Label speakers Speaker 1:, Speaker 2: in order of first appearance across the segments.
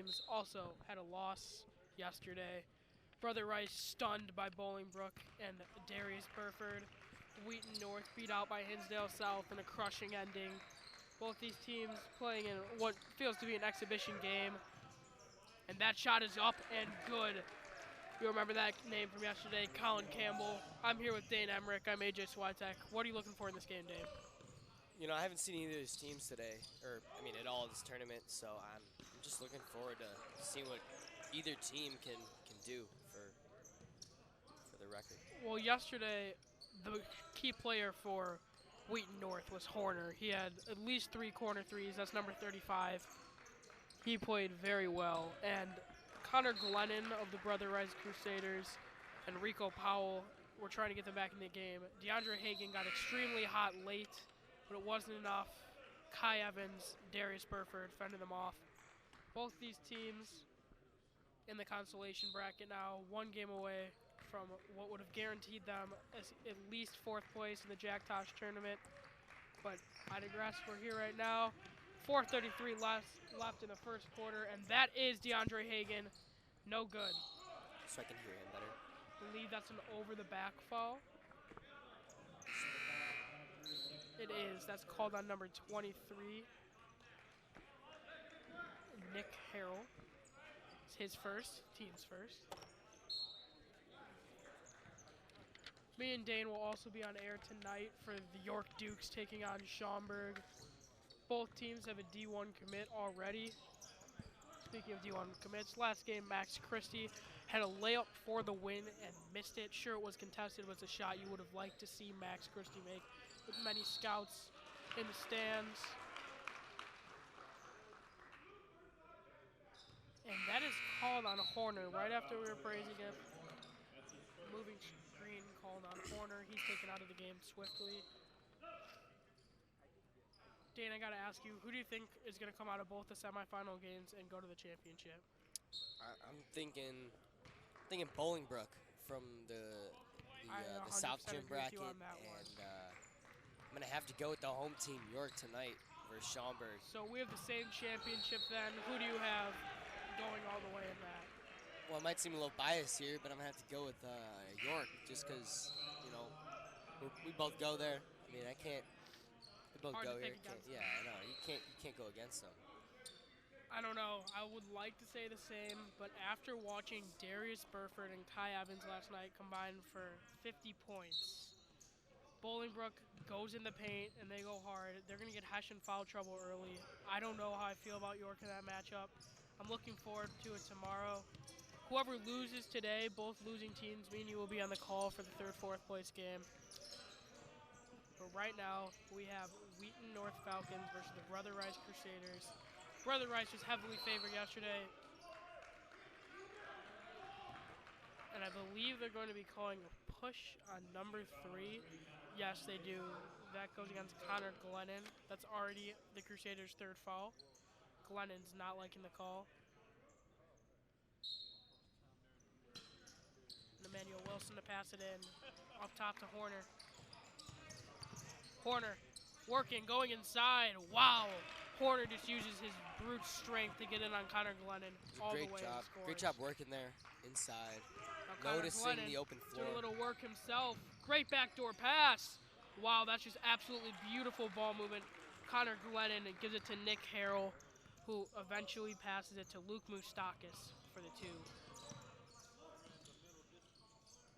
Speaker 1: teams also had a loss yesterday. Brother Rice stunned by Bolingbrook and Darius Burford. Wheaton North beat out by Hinsdale South in a crushing ending. Both these teams playing in what feels to be an exhibition game. And that shot is up and good. You remember that name from yesterday, Colin Campbell. I'm here with Dane Emmerich. I'm AJ Swiatek. What are you looking for in this game, Dane?
Speaker 2: You know, I haven't seen either of these teams today, at all this tournament, so I'm just looking forward to seeing what either team can do for the record.
Speaker 1: Well, yesterday, the key player for Wheaton North was Horner. He had at least 3 corner threes. That's number 35. He played very well. And Connor Glennon of the Brother Rice Crusaders and Rico Powell were trying to get them back in the game. DeAndre Hagan got extremely hot late, but it wasn't enough. Kai Evans, Darius Burford fended them off. Both these teams in the consolation bracket now, 1 game away from what would have guaranteed them at least 4th place in the Jack Tosh tournament. But I digress, we're here right now. 4:33 left in the first quarter, and that is DeAndre Hagan. No good.
Speaker 2: So I can hear him better.
Speaker 1: I believe that's an over-the-back foul. It is. That's called on number 23. Nick Harrell. It's his first, team's first. Me and Dane will also be on air tonight for the York Dukes taking on Schaumburg. Both teams have a D1 commit already. Speaking of D1 commits, last game Max Christie had a layup for the win and missed it. Sure, it was contested, but it's a shot you would have liked to see Max Christie make with many scouts in the stands. And that is called on Horner right after we were praising him. Moving screen called on Horner. He's taken out of the game swiftly. Dane, I got to ask you, who do you think is going to come out of both the semifinal games and go to the championship?
Speaker 2: I'm thinking Bolingbrook from the South Gym bracket, and I'm gonna have to go with the home team York tonight versus Schaumburg.
Speaker 1: So we have the same championship then. Who do you have going all the way in that?
Speaker 2: Well, it might seem a little biased here, but I'm gonna have to go with York just because we both go there. I mean, I can't. We both
Speaker 1: Hard
Speaker 2: go
Speaker 1: to
Speaker 2: here.
Speaker 1: pick against them.
Speaker 2: Yeah, I know. You can't go against them.
Speaker 1: I don't know. I would like to say the same, but after watching Darius Burford and Kai Evans last night combine for 50 points, Bolingbrook goes in the paint and they go hard. They're going to get Hesh in foul trouble early. I don't know how I feel about York in that matchup. I'm looking forward to it tomorrow. Whoever loses today, both losing teams, me and you will be on the call for the 3rd, 4th place game. But right now, we have Wheaton North Falcons versus the Brother Rice Crusaders. Brother Rice was heavily favored yesterday. And I believe they're going to be calling a push on number 3. Yes, they do. That goes against Connor Glennon. That's already the Crusaders' 3rd foul. Glennon's not liking the call. And Emmanuel Wilson to pass it in. Up top to Horner. Horner working, going inside. Wow. Horner just uses his brute strength to get in on Connor Glennon all the way to the scores.
Speaker 2: Great job working there inside.
Speaker 1: Now
Speaker 2: Noticing the open floor.
Speaker 1: Doing a little work himself. Great backdoor pass. Wow, that's just absolutely beautiful ball movement. Connor Glennon gives it to Nick Harrell, who eventually passes it to Luke Moustakis for the 2.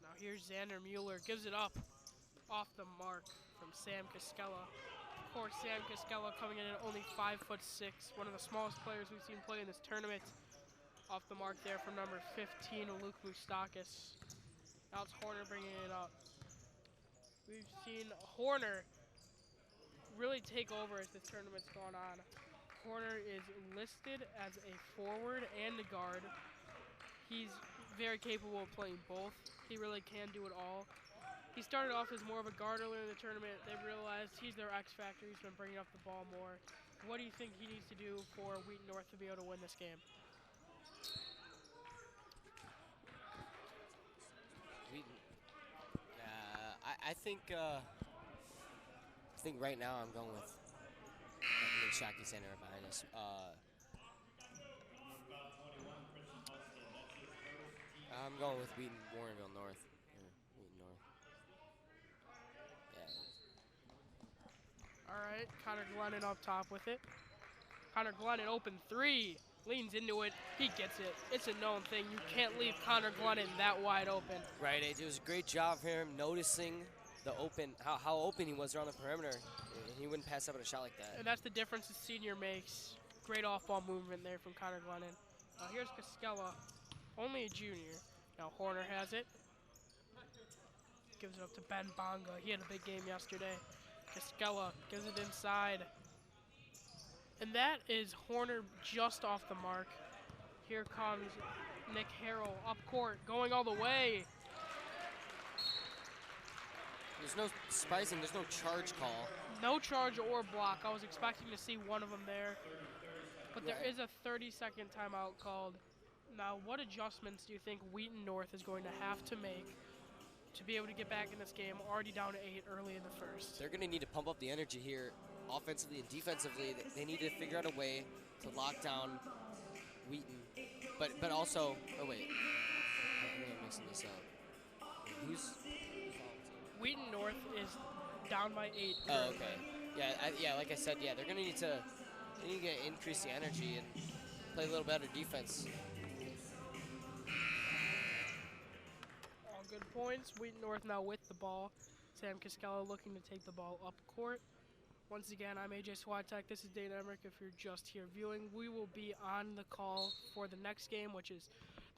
Speaker 1: Now here's Xander Mueller. Gives it up off the mark from Sam Cascella. Of course, Sam Cascella coming in at only 5'6", one of the smallest players we've seen play in this tournament. Off the mark there from number 15, Luke Moustakis. Now it's Horner bringing it up. We've seen Horner really take over as this tournament's gone on. Horner is listed as a forward and a guard. He's very capable of playing both. He really can do it all. He started off as more of a guard earlier in the tournament. They realized he's their X factor. He's been bringing up the ball more. What do you think he needs to do for Wheaton North to be able to win this game?
Speaker 2: Wheaton. I think right now I'm going with Shockey Center behind us. I'm going with Warrenville North. Wheaton North. Yeah.
Speaker 1: All right, Connor Glennon up top with it. Connor Glennon open three. Leans into it. He gets it. It's a known thing. You can't leave Connor Glennon that wide open.
Speaker 2: Right. It was a great job for him noticing how open he was around the perimeter. He wouldn't pass up on a shot like that.
Speaker 1: And that's the difference the senior makes. Great off-ball movement there from Connor Glennon. Here's Cascella, only a junior. Now Horner has it. Gives it up to Ben Bonga. He had a big game yesterday. Cascella gives it inside. And that is Horner just off the mark. Here comes Nick Harrell up court, going all the way.
Speaker 2: There's no spicing, there's no charge call.
Speaker 1: No charge or block. I was expecting to see one of them there. But there is a 30-second timeout called. Now, what adjustments do you think Wheaton North is going to have to make to be able to get back in this game, already down to 8 early in the first?
Speaker 2: They're going to need to pump up the energy here, offensively and defensively. They need to figure out a way to lock down Wheaton. But also, oh wait, I think I'm mixing this up. Who's
Speaker 1: Wheaton North is down by 8.
Speaker 2: Oh, okay. Yeah, like I said, yeah, they're going to need to increase the energy and play a little better defense.
Speaker 1: All good points. Wheaton North now with the ball. Sam Cascella looking to take the ball up court. Once again, I'm AJ Swiatek. This is Dane Emmerich. If you're just here viewing, we will be on the call for the next game, which is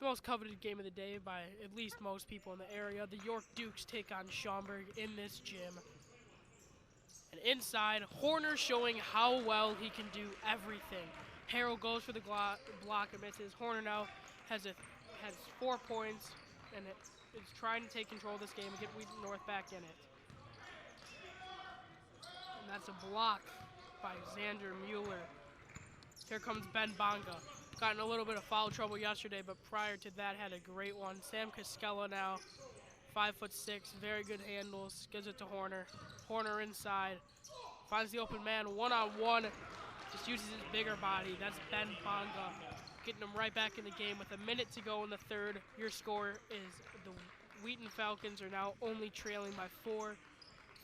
Speaker 1: the most coveted game of the day by at least most people in the area. The York Dukes take on Schaumburg in this gym. And inside, Horner showing how well he can do everything. Harrell goes for the block and misses. Horner now has 4 points and is trying to take control of this game and get Wheaton North back in it. And that's a block by Xander Mueller. Here comes Ben Bonga. Got in a little bit of foul trouble yesterday, but prior to that had a great one. Sam Cascella now, 5'6", very good handles, gives it to Horner. Horner inside, finds the open man, one-on-one, just uses his bigger body. That's Ben Bonga, getting him right back in the game with a minute to go in the third. Your score is the Wheaton Falcons are now only trailing by 4.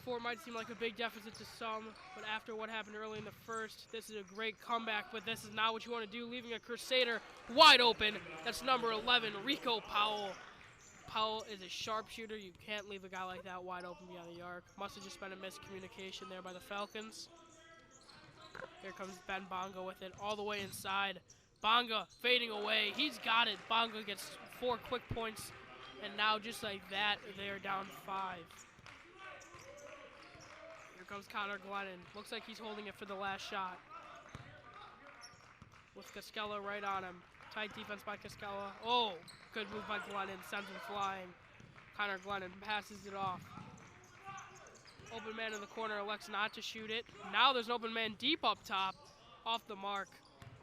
Speaker 1: 4 might seem like a big deficit to some, but after what happened early in the first, this is a great comeback, but this is not what you want to do, leaving a Crusader wide open. That's number 11, Rico Powell. Powell is a sharpshooter. You can't leave a guy like that wide open beyond the arc. Must have just been a miscommunication there by the Falcons. Here comes Ben Bonga with it all the way inside. Bonga fading away. He's got it. Bonga gets 4 quick points, and now just like that, they are down 5. Here comes Connor Glennon. Looks like he's holding it for the last shot. With Cascella right on him. Tight defense by Cascella. Oh, good move by Glennon. Sends him flying. Connor Glennon passes it off. Open man in the corner elects not to shoot it. Now there's an open man deep up top. Off the mark.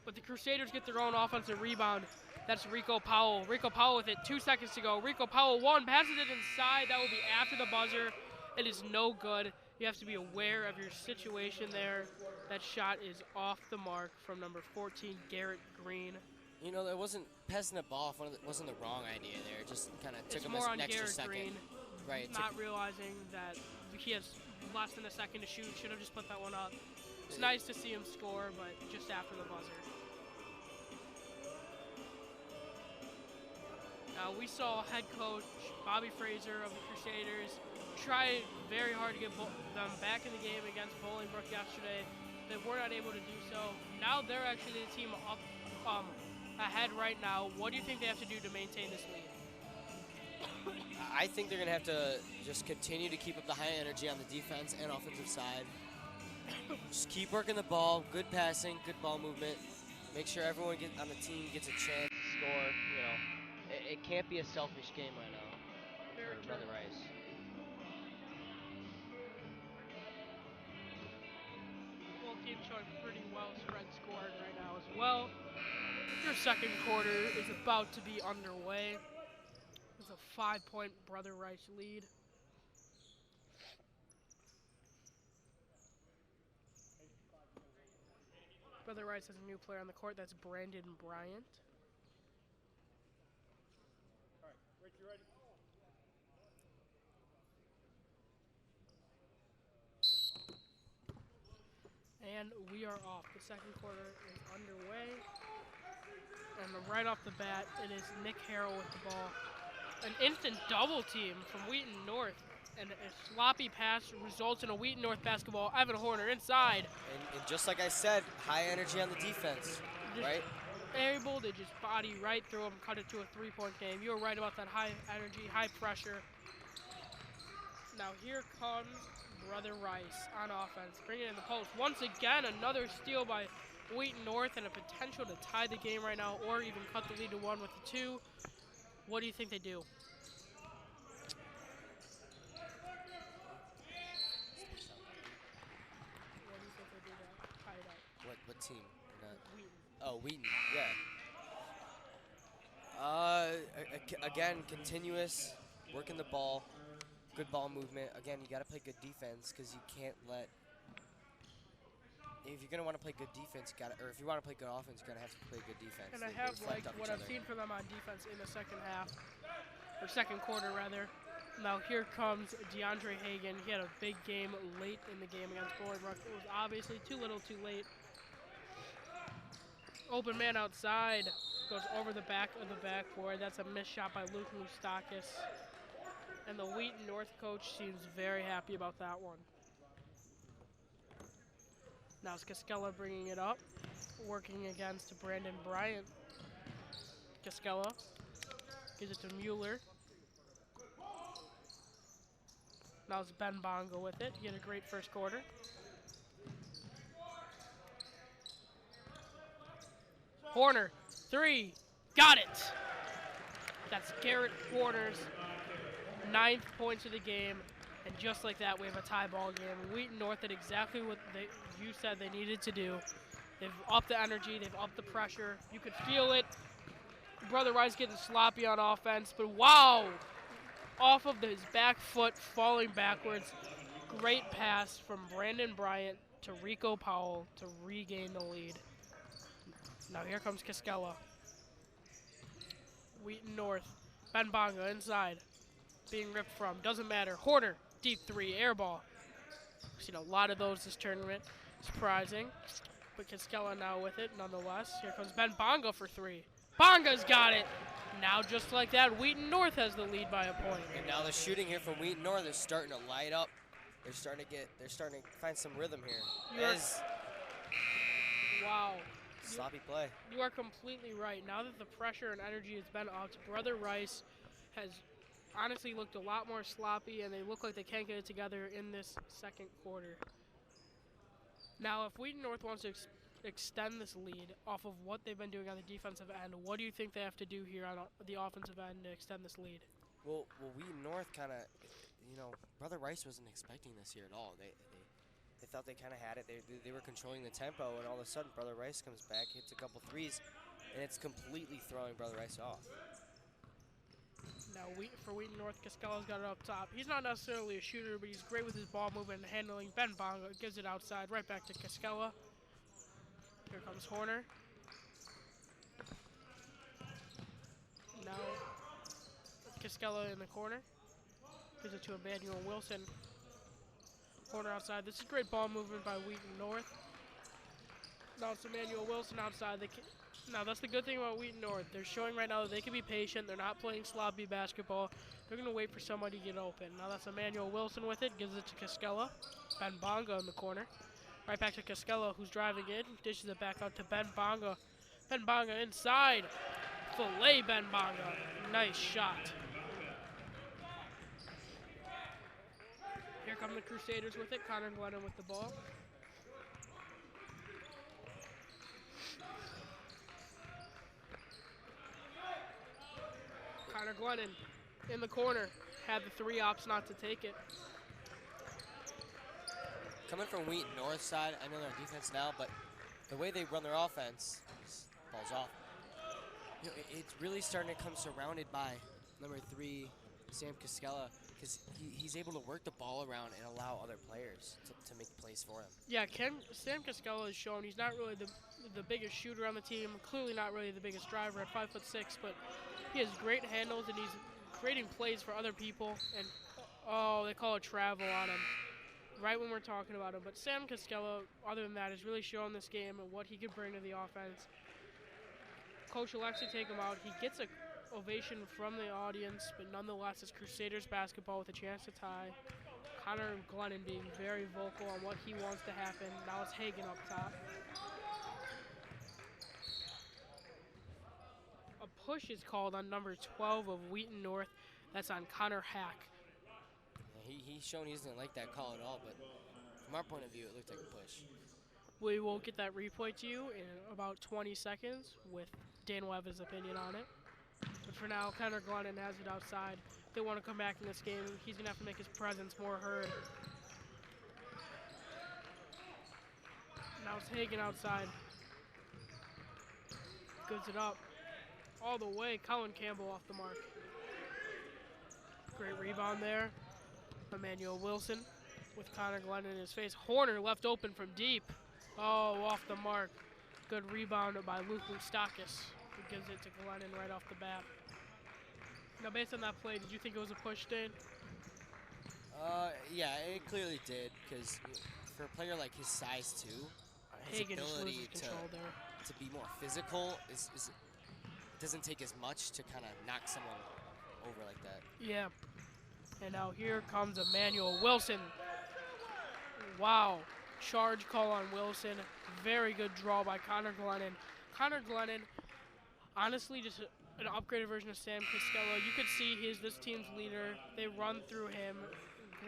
Speaker 1: But the Crusaders get their own offensive rebound. That's Rico Powell. Rico Powell with it. 2 seconds to go. Rico Powell passes it inside. That will be after the buzzer. It is no good. You have to be aware of your situation there. That shot is off the mark from number 14, Garrett Green.
Speaker 2: You know, there wasn't passing the ball wasn't the wrong idea there. It just kind of took him an extra second.
Speaker 1: Green,
Speaker 2: right.
Speaker 1: Not realizing that he has less than a second to shoot. Should have just put that one up. It's nice to see him score, but just after the buzzer. Now we saw head coach Bobby Fraser of the Crusaders try very hard to get them back in the game against Bolingbrook yesterday. They were not able to do so. Now they're actually the team up ahead right now. What do you think they have to do to maintain this lead?
Speaker 2: I think they're going to have to just continue to keep up the high energy on the defense and offensive side. Just keep working the ball, good passing, good ball movement. Make sure everyone on the team gets a chance to score. You know, it can't be a selfish game right now for Brother Rice.
Speaker 1: Both teams showing pretty well spread scoring right now as well. Your second quarter is about to be underway. It's a 5-point Brother Rice lead. Brother Rice has a new player on the court. That's Brandon Bryant. And we are off. The second quarter is underway. And right off the bat, it is Nick Harrell with the ball. An instant double team from Wheaton North. And a sloppy pass results in a Wheaton North basketball. Evan Horner inside.
Speaker 2: And just like I said, high energy on the defense, right?
Speaker 1: Able to just body right through him, cut it to a three-point game. You were right about that high energy, high pressure. Now here comes Brother Rice on offense, bringing it in the post. Once again, another steal by Wheaton North and a potential to tie the game right now or even cut the lead to 1 with the 2. What do you think they do?
Speaker 2: What team?
Speaker 1: Wheaton.
Speaker 2: Oh, Wheaton, yeah. Again, continuous, working the ball, good ball movement. Again, you got to play good defense because you can't let. If you're gonna want to play good defense, or if you want to play good offense, you're gonna have to play good defense.
Speaker 1: And I have liked what I've seen from them on defense in the second half, or second quarter rather. Now here comes DeAndre Hagan. He had a big game late in the game against Bolingbrook. It was obviously too little, too late. Open man outside, goes over the back of the backboard. That's a missed shot by Luke Moustakis. And the Wheaton North coach seems very happy about that one. Now it's Cascella bringing it up, working against Brandon Bryant. Cascella gives it to Mueller. Now it's Ben Bongo with it. He had a great first quarter. Horner, 3, got it! That's Garrett Horner's 9th points of the game, and just like that, we have a tie ball game. Wheaton North did exactly what you said they needed to do. They've upped the energy, they've upped the pressure. You could feel it. Brother Rice getting sloppy on offense, but wow! Off of his back foot, falling backwards. Great pass from Brandon Bryant to Rico Powell to regain the lead. Now here comes Cascella. Wheaton North. Ben Bonga inside. Being ripped from. Doesn't matter. Horner. Deep 3. Air ball. We've seen a lot of those this tournament. Surprising. But Cascella now with it nonetheless. Here comes Ben Bonga for 3. Bonga's got it. Now just like that, Wheaton North has the lead by a point.
Speaker 2: And now the shooting here from Wheaton North is starting to light up. They're starting to find some rhythm here.
Speaker 1: Wow.
Speaker 2: Sloppy play.
Speaker 1: You are completely right. Now that the pressure and energy has been upped, Brother Rice has honestly looked a lot more sloppy, and they look like they can't get it together in this second quarter. Now, if Wheaton North wants to extend this lead off of what they've been doing on the defensive end, what do you think they have to do here on the offensive end to extend this lead?
Speaker 2: Well, Wheaton North kind of, Brother Rice wasn't expecting this here at all. They thought they kind of had it. They were controlling the tempo, and all of a sudden, Brother Rice comes back, hits a couple threes, and it's completely throwing Brother Rice off.
Speaker 1: Now, for Wheaton North, Cascella's got it up top. He's not necessarily a shooter, but he's great with his ball movement and handling. Ben Bonga gives it outside, right back to Cascella. Here comes Horner. Now, Cascella in the corner. Gives it to Emmanuel Wilson. Horner outside. This is great ball movement by Wheaton North. Now it's Emmanuel Wilson outside. Now that's the good thing about Wheaton North. They're showing right now that they can be patient. They're not playing sloppy basketball. They're going to wait for somebody to get open. Now that's Emmanuel Wilson with it. Gives it to Cascella. Ben Bonga in the corner. Right back to Cascella, who's driving in. Dishes it back out to Ben Bonga. Ben Bonga inside. Filet Ben Bonga. Nice shot. Here come the Crusaders with it. Connor Glennon with the ball. Connor Glennon in the corner. Had the 3 ops not to take it.
Speaker 2: Coming from Wheaton North side, I know they're on defense now, but the way they run their offense, balls off. It's really starting to come surrounded by number 3, Sam Cascella, because he's able to work the ball around and allow other players to make plays for him.
Speaker 1: Yeah, Sam Cascella has shown he's not really the biggest shooter on the team, clearly not really the biggest driver at 5'6", but he has great handles and he's creating plays for other people. And oh, they call it travel on him. right when we're talking about him. But Sam Costello, other than that, is really showing this game and what he could bring to the offense. Coach will actually take him out. He gets an ovation from the audience, but nonetheless, it's Crusaders basketball with a chance to tie. Connor Glennon being very vocal on what he wants to happen. Now it's Hagen up top. A push is called on number 12 of Wheaton North. That's on Connor Hack.
Speaker 2: Yeah, he's shown he doesn't like that call at all, but from our point of view, it looked like a push.
Speaker 1: We will get that replay to you in about 20 seconds with Dan Webb's opinion on it. But for now, Connor Glennon has it outside. If they want to come back in this game, he's going to have to make his presence more heard. Now it's Hagen outside. Goods it up. All the way, Colin Campbell off the mark. Great rebound there. Emmanuel Wilson with Connor Glennon in his face. Horner left open from deep. Oh, off the mark. Good rebound by Luke Moustakis, who gives it to Glennon right off the bat. Now, based on that play, did you think it was a push, Dane?
Speaker 2: Yeah, it clearly did, because for a player like his size, too, his
Speaker 1: Hagen
Speaker 2: ability
Speaker 1: control there.
Speaker 2: to be more physical doesn't take as much to kind of knock someone over like that.
Speaker 1: Yeah. And now here comes Emmanuel Wilson. Wow. Charge call on Wilson. Very good draw by Connor Glennon. Connor Glennon, honestly, just an upgraded version of Sam Costello. You could see he's this team's leader. They run through him.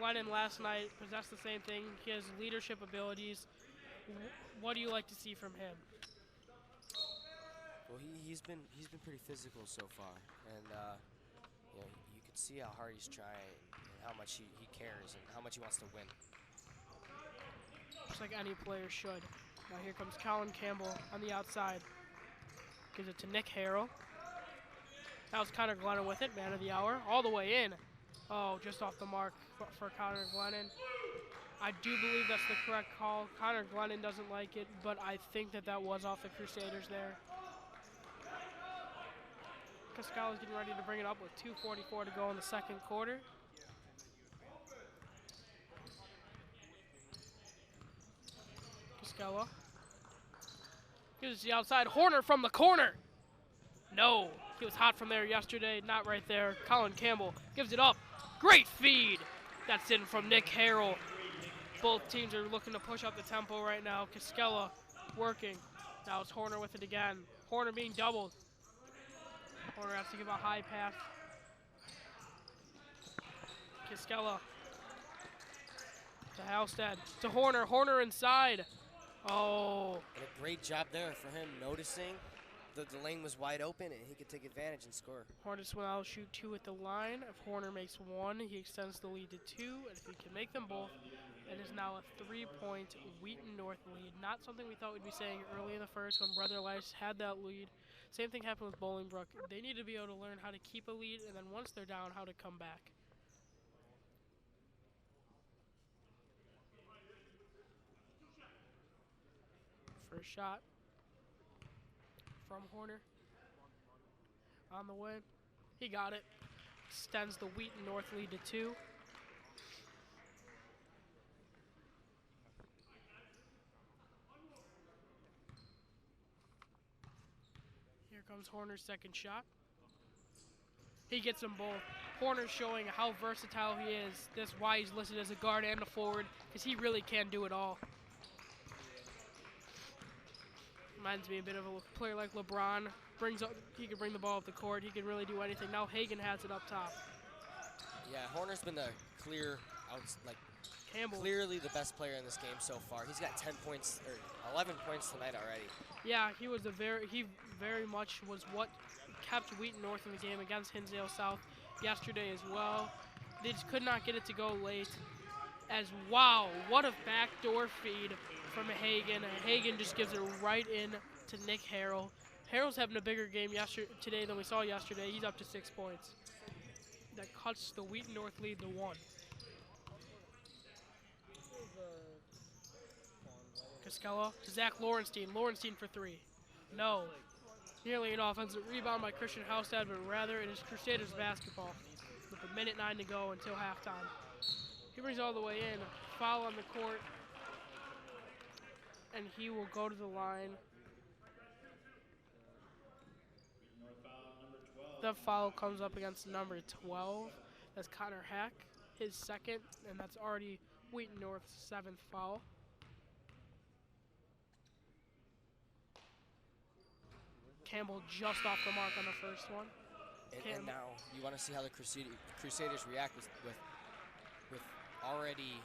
Speaker 1: Glennon last night possessed the same thing. He has leadership abilities. What do you like to see from him?
Speaker 2: Well, he's been pretty physical so far, and you know, you could see how hard he's trying, and how much he cares, and how much he wants to win.
Speaker 1: Just like any player should. Now here comes Colin Campbell on the outside. Gives it to Nick Harrell. That was Connor Glennon with it, man of the hour, all the way in. Oh, just off the mark for Connor Glennon. I do believe that's the correct call. Connor Glennon doesn't like it, but I think that was off the Crusaders there. Costello's getting ready to bring it up with 2:44 to go in the second quarter. Costello. Gives the outside. Horner from the corner. No. He was hot from there yesterday. Not right there. Colin Campbell gives it up. Great feed. That's in from Nick Harrell. Both teams are looking to push up the tempo right now. Costello working. Now it's Horner with it again. Horner being doubled. Horner has to give a high pass. Costello. To Halstead. To Horner. Horner inside. Oh.
Speaker 2: And a great job there for him noticing the lane was wide open and he could take advantage and score.
Speaker 1: Hornets will now shoot 2 at the line. If Horner makes 1, he extends the lead to 2. And if he can make them both, it is now a 3-point Wheaton North lead. Not something we thought we'd be saying early in the first when Brother Lice had that lead. Same thing happened with Bolingbrook. They need to be able to learn how to keep a lead, and then once they're down, how to come back. First shot from Horner. On the way. He got it. Extends the Wheaton North lead to 2. Here comes Horner's second shot. He gets them both. Horner's showing how versatile he is. That's why he's listed as a guard and a forward, because he really can do it all. Reminds me a bit of a player like LeBron. He can bring the ball up the court. He can really do anything. Now Hagen has it up top.
Speaker 2: Yeah, Horner's been the clearly the best player in this game so far. He's got 10 points or 11 points tonight already.
Speaker 1: Yeah, he very much was what kept Wheaton North in the game against Hinsdale South yesterday as well. They just could not get it to go late. As wow, what a backdoor feed from Hagen. Hagen just gives it right in to Nick Harrell. Harrell's having a bigger game today than we saw yesterday. He's up to 6 points. That cuts the Wheaton North lead to 1. Costello to Zach Lorenstein. Lorenstein for 3. No. Nearly an offensive rebound by Christian Halstead, but rather it is Crusaders basketball with 1:09 to go until halftime. He brings it all the way in. Foul on the court. And he will go to the line. The foul comes up against number 12. That's Connor Hack, his second, and that's already Wheaton North's 7th foul. Campbell just off the mark on the first one.
Speaker 2: And now you want to see how the Crusaders react with already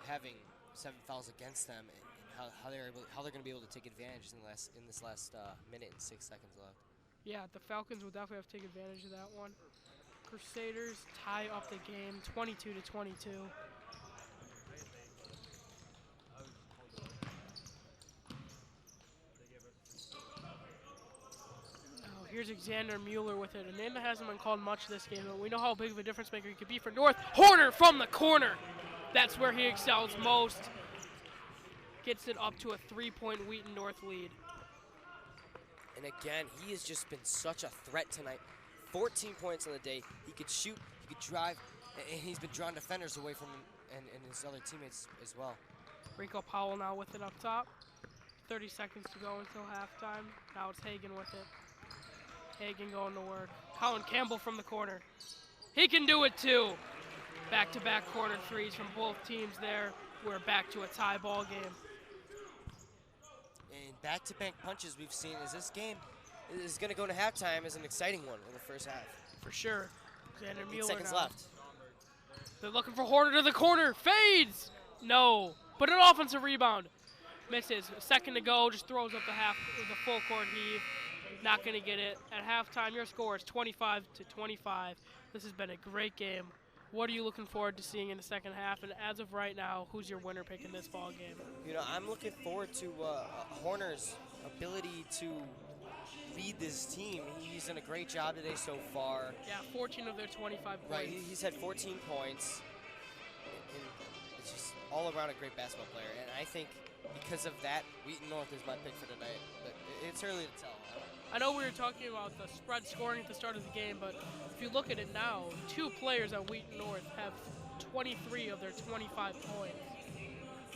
Speaker 2: having 7 fouls against them, and how they're going to be able to take advantage in this last minute and 6 seconds left.
Speaker 1: Yeah, the Falcons will definitely have to take advantage of that one. Crusaders tie up the game 22-22. Here's Xander Mueller with it. A name that hasn't been called much this game, but we know how big of a difference maker he could be for North. Horner from the corner. That's where he excels most. Gets it up to a 3-point Wheaton North lead.
Speaker 2: And again, he has just been such a threat tonight. 14 points on the day. He could shoot, he could drive, and he's been drawing defenders away from him and his other teammates as well.
Speaker 1: Rico Powell now with it up top. 30 seconds to go until halftime. Now it's Hagan with it. Hagan going to work. Colin Campbell from the corner. He can do it too. Back-to-back corner threes from both teams there. We're back to a tie ball game.
Speaker 2: And back-to-back punches we've seen as this game is going to go to halftime as an exciting one in the first half.
Speaker 1: For sure. Xander Mueller
Speaker 2: 8 seconds
Speaker 1: now.
Speaker 2: left.
Speaker 1: They're looking for Horner to the corner. Fades! No. But an offensive rebound. Misses. A second to go. Just throws up the full court heave. Not going to get it. At halftime, your score is 25-25. This has been a great game. What are you looking forward to seeing in the second half? And as of right now, who's your winner pick in this ball game?
Speaker 2: You know, I'm looking forward to Horner's ability to lead this team. He's done a great job today so far.
Speaker 1: Yeah, 14 of their 25 points.
Speaker 2: Right, he's had 14 points. And it's just all around a great basketball player. And I think because of that, Wheaton North is my pick for tonight. But it's early to tell.
Speaker 1: I know we were talking about the spread scoring at the start of the game, but if you look at it now, 2 players on Wheaton North have 23 of their 25 points.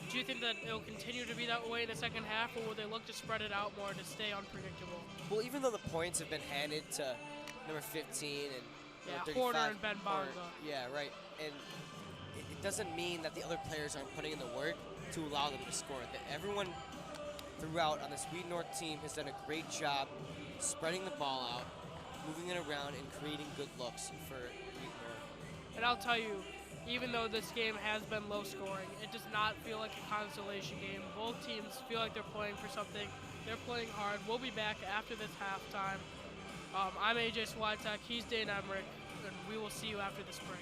Speaker 1: Do you think that it'll continue to be that way in the second half, or will they look to spread it out more to stay unpredictable?
Speaker 2: Well, even though the points have been handed to number 15 and 35,
Speaker 1: Horner and Ben Bonga.
Speaker 2: Yeah, right. And it doesn't mean that the other players aren't putting in the work to allow them to score. That everyone throughout on this Wheaton North team has done a great job spreading the ball out, moving it around, and creating good looks for Wheaton North.
Speaker 1: And I'll tell you, even though this game has been low scoring, it does not feel like a consolation game. Both teams feel like they're playing for something. They're playing hard. We'll be back after this halftime. I'm AJ Swiatek. He's Dane Emmerich, and we will see you after this break.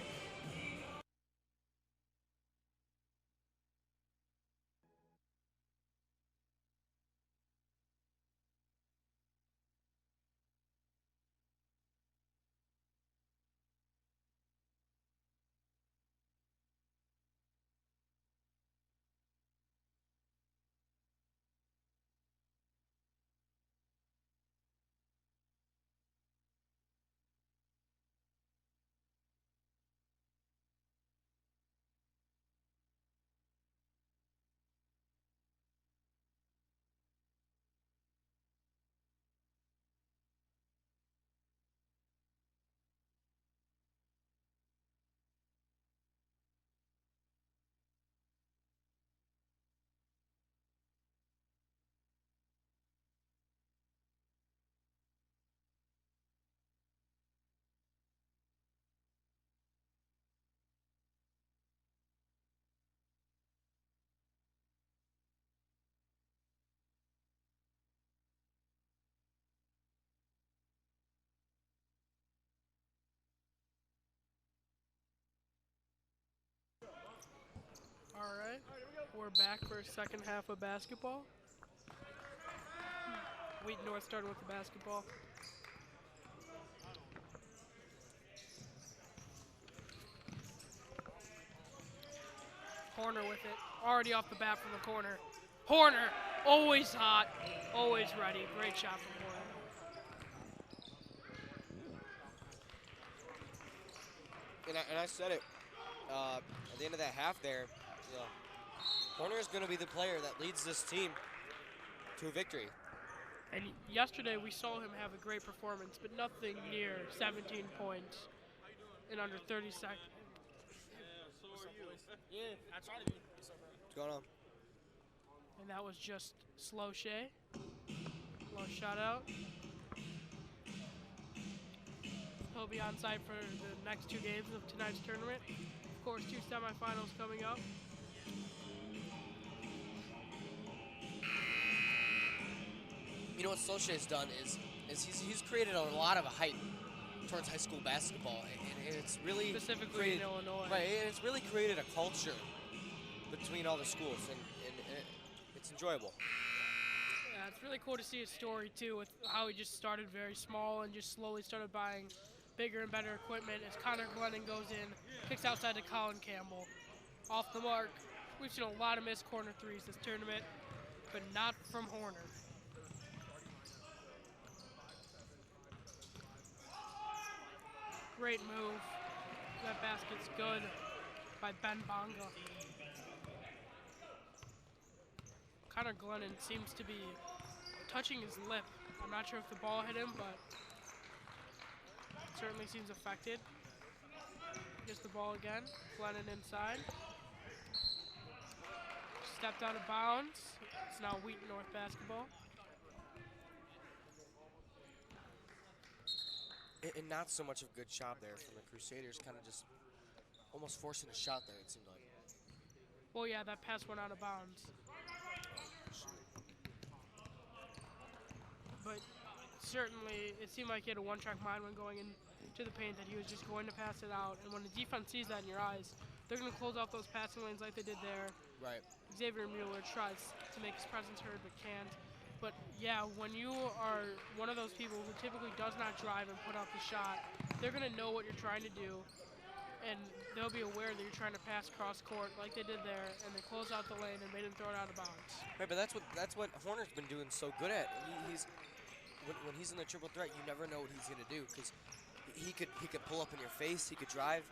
Speaker 1: All right, we're back for a second half of basketball. Wheaton North starting with the basketball. Horner with it, already off the bat from the corner. Horner, always hot, always ready. Great shot from Horner.
Speaker 2: And I said it at the end of that half there, you know, Horner is going to be the player that leads this team to a victory.
Speaker 1: And yesterday we saw him have a great performance, but nothing near 17 points in under 30 seconds.
Speaker 2: Yeah, I try to be. What's going on?
Speaker 1: And that was just slow Shea. Low shot out. He'll be on site for the next 2 games of tonight's tournament. Of course, 2 semifinals coming up.
Speaker 2: You know what Solskjaer's done is he's created a lot of hype towards high school basketball, and it's really
Speaker 1: specifically in Illinois.
Speaker 2: Right, and it's really created a culture between all the schools, and it's enjoyable.
Speaker 1: Yeah, it's really cool to see his story too, with how he just started very small and just slowly started buying bigger and better equipment. As Connor Glennon goes in, kicks outside to Colin Campbell, off the mark. We've seen a lot of missed corner threes this tournament, but not from Horner. Great move. That basket's good by Ben Bonga. Connor Glennon seems to be touching his lip. I'm not sure if the ball hit him, but certainly seems affected. Gets the ball again. Glennon inside. Stepped out of bounds. It's now Wheaton North basketball.
Speaker 2: And not so much of a good job there from the Crusaders, kind of just almost forcing a shot there, it seemed like.
Speaker 1: Well, yeah, that pass went out of bounds. But certainly, it seemed like he had a one-track mind when going into the paint, that he was just going to pass it out. And when the defense sees that in your eyes, they're going to close off those passing lanes like they did there.
Speaker 2: Right.
Speaker 1: Xavier Mueller tries to make his presence heard, but can't. But yeah, when you are one of those people who typically does not drive and put up the shot, they're going to know what you're trying to do, and they'll be aware that you're trying to pass cross court like they did there, and they closed out the lane and made him throw it out of bounds.
Speaker 2: Right, but that's what Horner's been doing so good at. When he's in the triple threat, you never know what he's going to do, because he could pull up in your face, he could drive.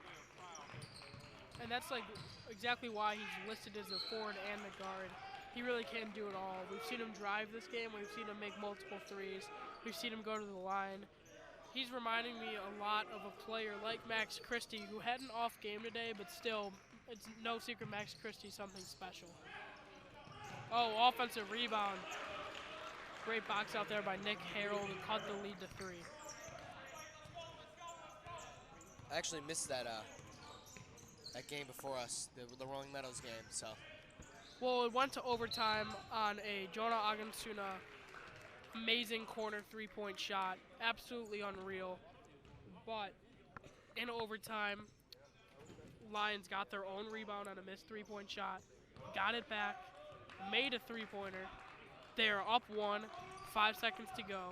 Speaker 1: And that's like exactly why he's listed as the forward and the guard. He really can do it all. We've seen him drive this game. We've seen him make multiple threes. We've seen him go to the line. He's reminding me a lot of a player like Max Christie, who had an off game today, but still, it's no secret Max Christie's something special. Oh, offensive rebound. Great box out there by Nick Harrell to cut the lead to 3.
Speaker 2: I actually missed that game before us, the Rolling Meadows game, so.
Speaker 1: Well, it went to overtime on a Jonah Agantuna amazing corner 3-point shot. Absolutely unreal. But in overtime, Lions got their own rebound on a missed 3-point shot, got it back, made a 3-pointer. They are up 1, 5 seconds to go.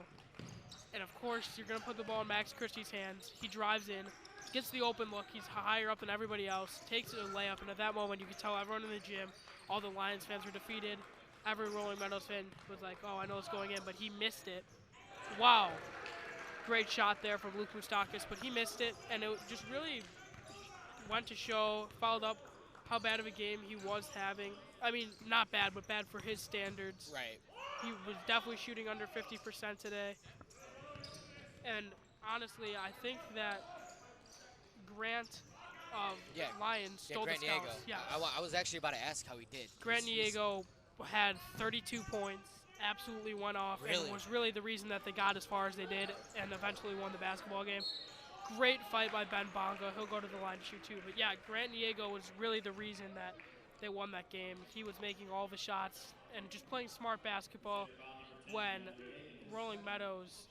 Speaker 1: And of course, you're going to put the ball in Max Christie's hands. He drives in, gets the open look. He's higher up than everybody else, takes a layup, and at that moment, you could tell everyone in the gym, all the Lions fans were defeated. Every Rolling Meadows fan was like, oh, I know it's going in, but he missed it. Wow. Great shot there from Luke Moustakis, but he missed it, and it just really went to show, followed up how bad of a game he was having. I mean, not bad, but bad for his standards.
Speaker 2: Right.
Speaker 1: He was definitely shooting under 50% today. And honestly, I think that Grant of Lions stole the scouts. Yeah.
Speaker 2: I was actually about to ask how he did.
Speaker 1: Grant Niego had 32 points, absolutely went off, and was really the reason that they got as far as they did and eventually won the basketball game. Great fight by Ben Bonga. He'll go to the line to shoot too. But yeah, Grant Niego was really the reason that they won that game. He was making all the shots and just playing smart basketball when Rolling Meadows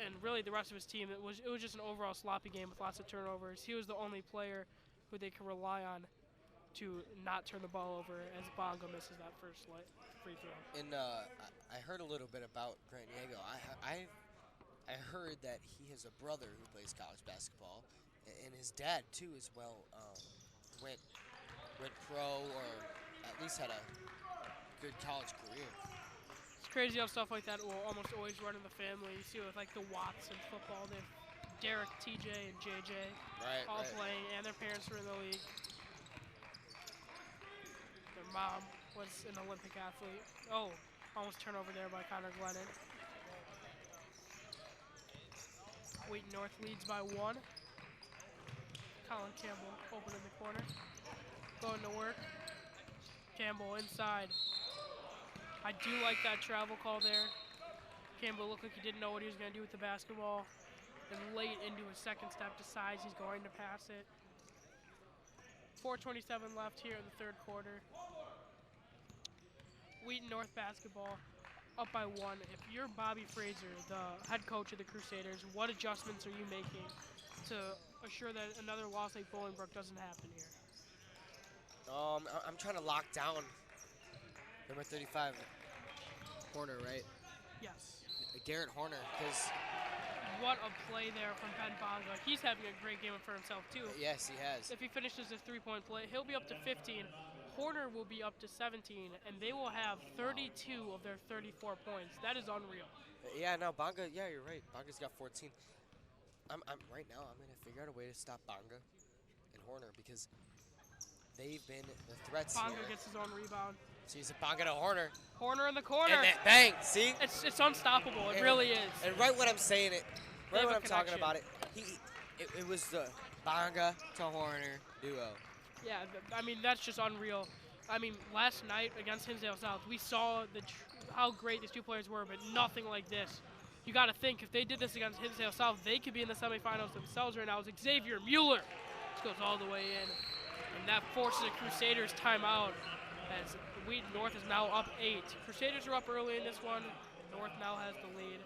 Speaker 1: and really the rest of his team, it was just an overall sloppy game with lots of turnovers. He was the only player who they could rely on to not turn the ball over as Bonga misses that first free throw.
Speaker 2: And I heard a little bit about Grant Diego. I heard that he has a brother who plays college basketball, and his dad too as well went pro, or at least had a good college career.
Speaker 1: It's crazy how stuff like that will almost always run in the family. You see with like the Watts in football, they have Derek, TJ, and JJ all playing, and their parents are in the league. mom was an Olympic athlete. Oh, almost turnover there by Connor Glennon. Wheaton North leads by 1. Colin Campbell open in the corner. Going to work. Campbell inside. I do like that travel call there. Campbell looked like he didn't know what he was going to do with the basketball. And late into his second step decides he's going to pass it. 4:27 left here in the third quarter. Wheaton North basketball up by 1. If you're Bobby Fraser, the head coach of the Crusaders, what adjustments are you making to assure that another loss like Bolingbrook doesn't happen here?
Speaker 2: I'm trying to lock down number 35, Horner, right?
Speaker 1: Yes.
Speaker 2: Garrett Horner, because
Speaker 1: what a play there from Ben Bonga. He's having a great game for himself, too.
Speaker 2: Yes, he has.
Speaker 1: If he finishes his three-point play, he'll be up to 15. Horner will be up to 17, and they will have 32 of their 34 points. That is unreal.
Speaker 2: Yeah, no, Bonga, yeah, you're right. Bonga's got 14. I'm right now, I'm going to figure out a way to stop Bonga and Horner because they've been the threats
Speaker 1: Bonga
Speaker 2: here.
Speaker 1: gets his own rebound.
Speaker 2: So he's a Bonga to Horner.
Speaker 1: Horner in the corner.
Speaker 2: And that bang, see?
Speaker 1: It's unstoppable. It really is.
Speaker 2: And right when I'm saying it, right when I'm talking about it, it was the Bonga to Horner duo.
Speaker 1: Yeah, I mean, that's just unreal. I mean, last night against Hinsdale South, we saw how great these two players were, but nothing like this. You got to think, if they did this against Hinsdale South, they could be in the semifinals themselves right now. It's Xavier Mueller. This goes all the way in. And that forces a Crusaders timeout as Wheaton North is now up 8. Crusaders are up early in this one. North now has the lead.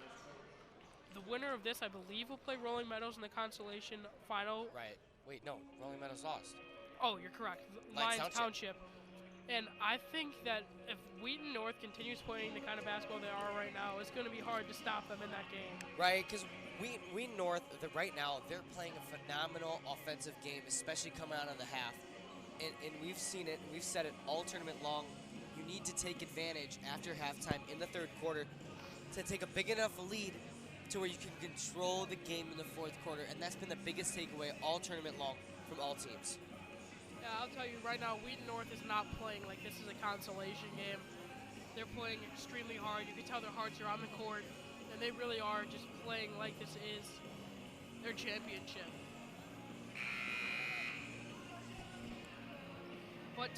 Speaker 1: The winner of this, I believe, will play Rolling Meadows in the consolation final.
Speaker 2: Right. Wait, no. Rolling Meadows lost.
Speaker 1: Oh, you're correct. Lions Township. And I think that if Wheaton North continues playing the kind of basketball they are right now, it's going to be hard to stop them in that game.
Speaker 2: Right, because Wheaton North, right now, they're playing a phenomenal offensive game, especially coming out of the half. And we've seen it, we've said it all tournament long. You need to take advantage after halftime in the third quarter to take a big enough lead to where you can control the game in the fourth quarter. And that's been the biggest takeaway all tournament long from all teams.
Speaker 1: Yeah, I'll tell you right now, Wheaton North is not playing like this is a consolation game. They're playing extremely hard. You can tell their hearts are on the court, and they really are just playing like this is their championship. But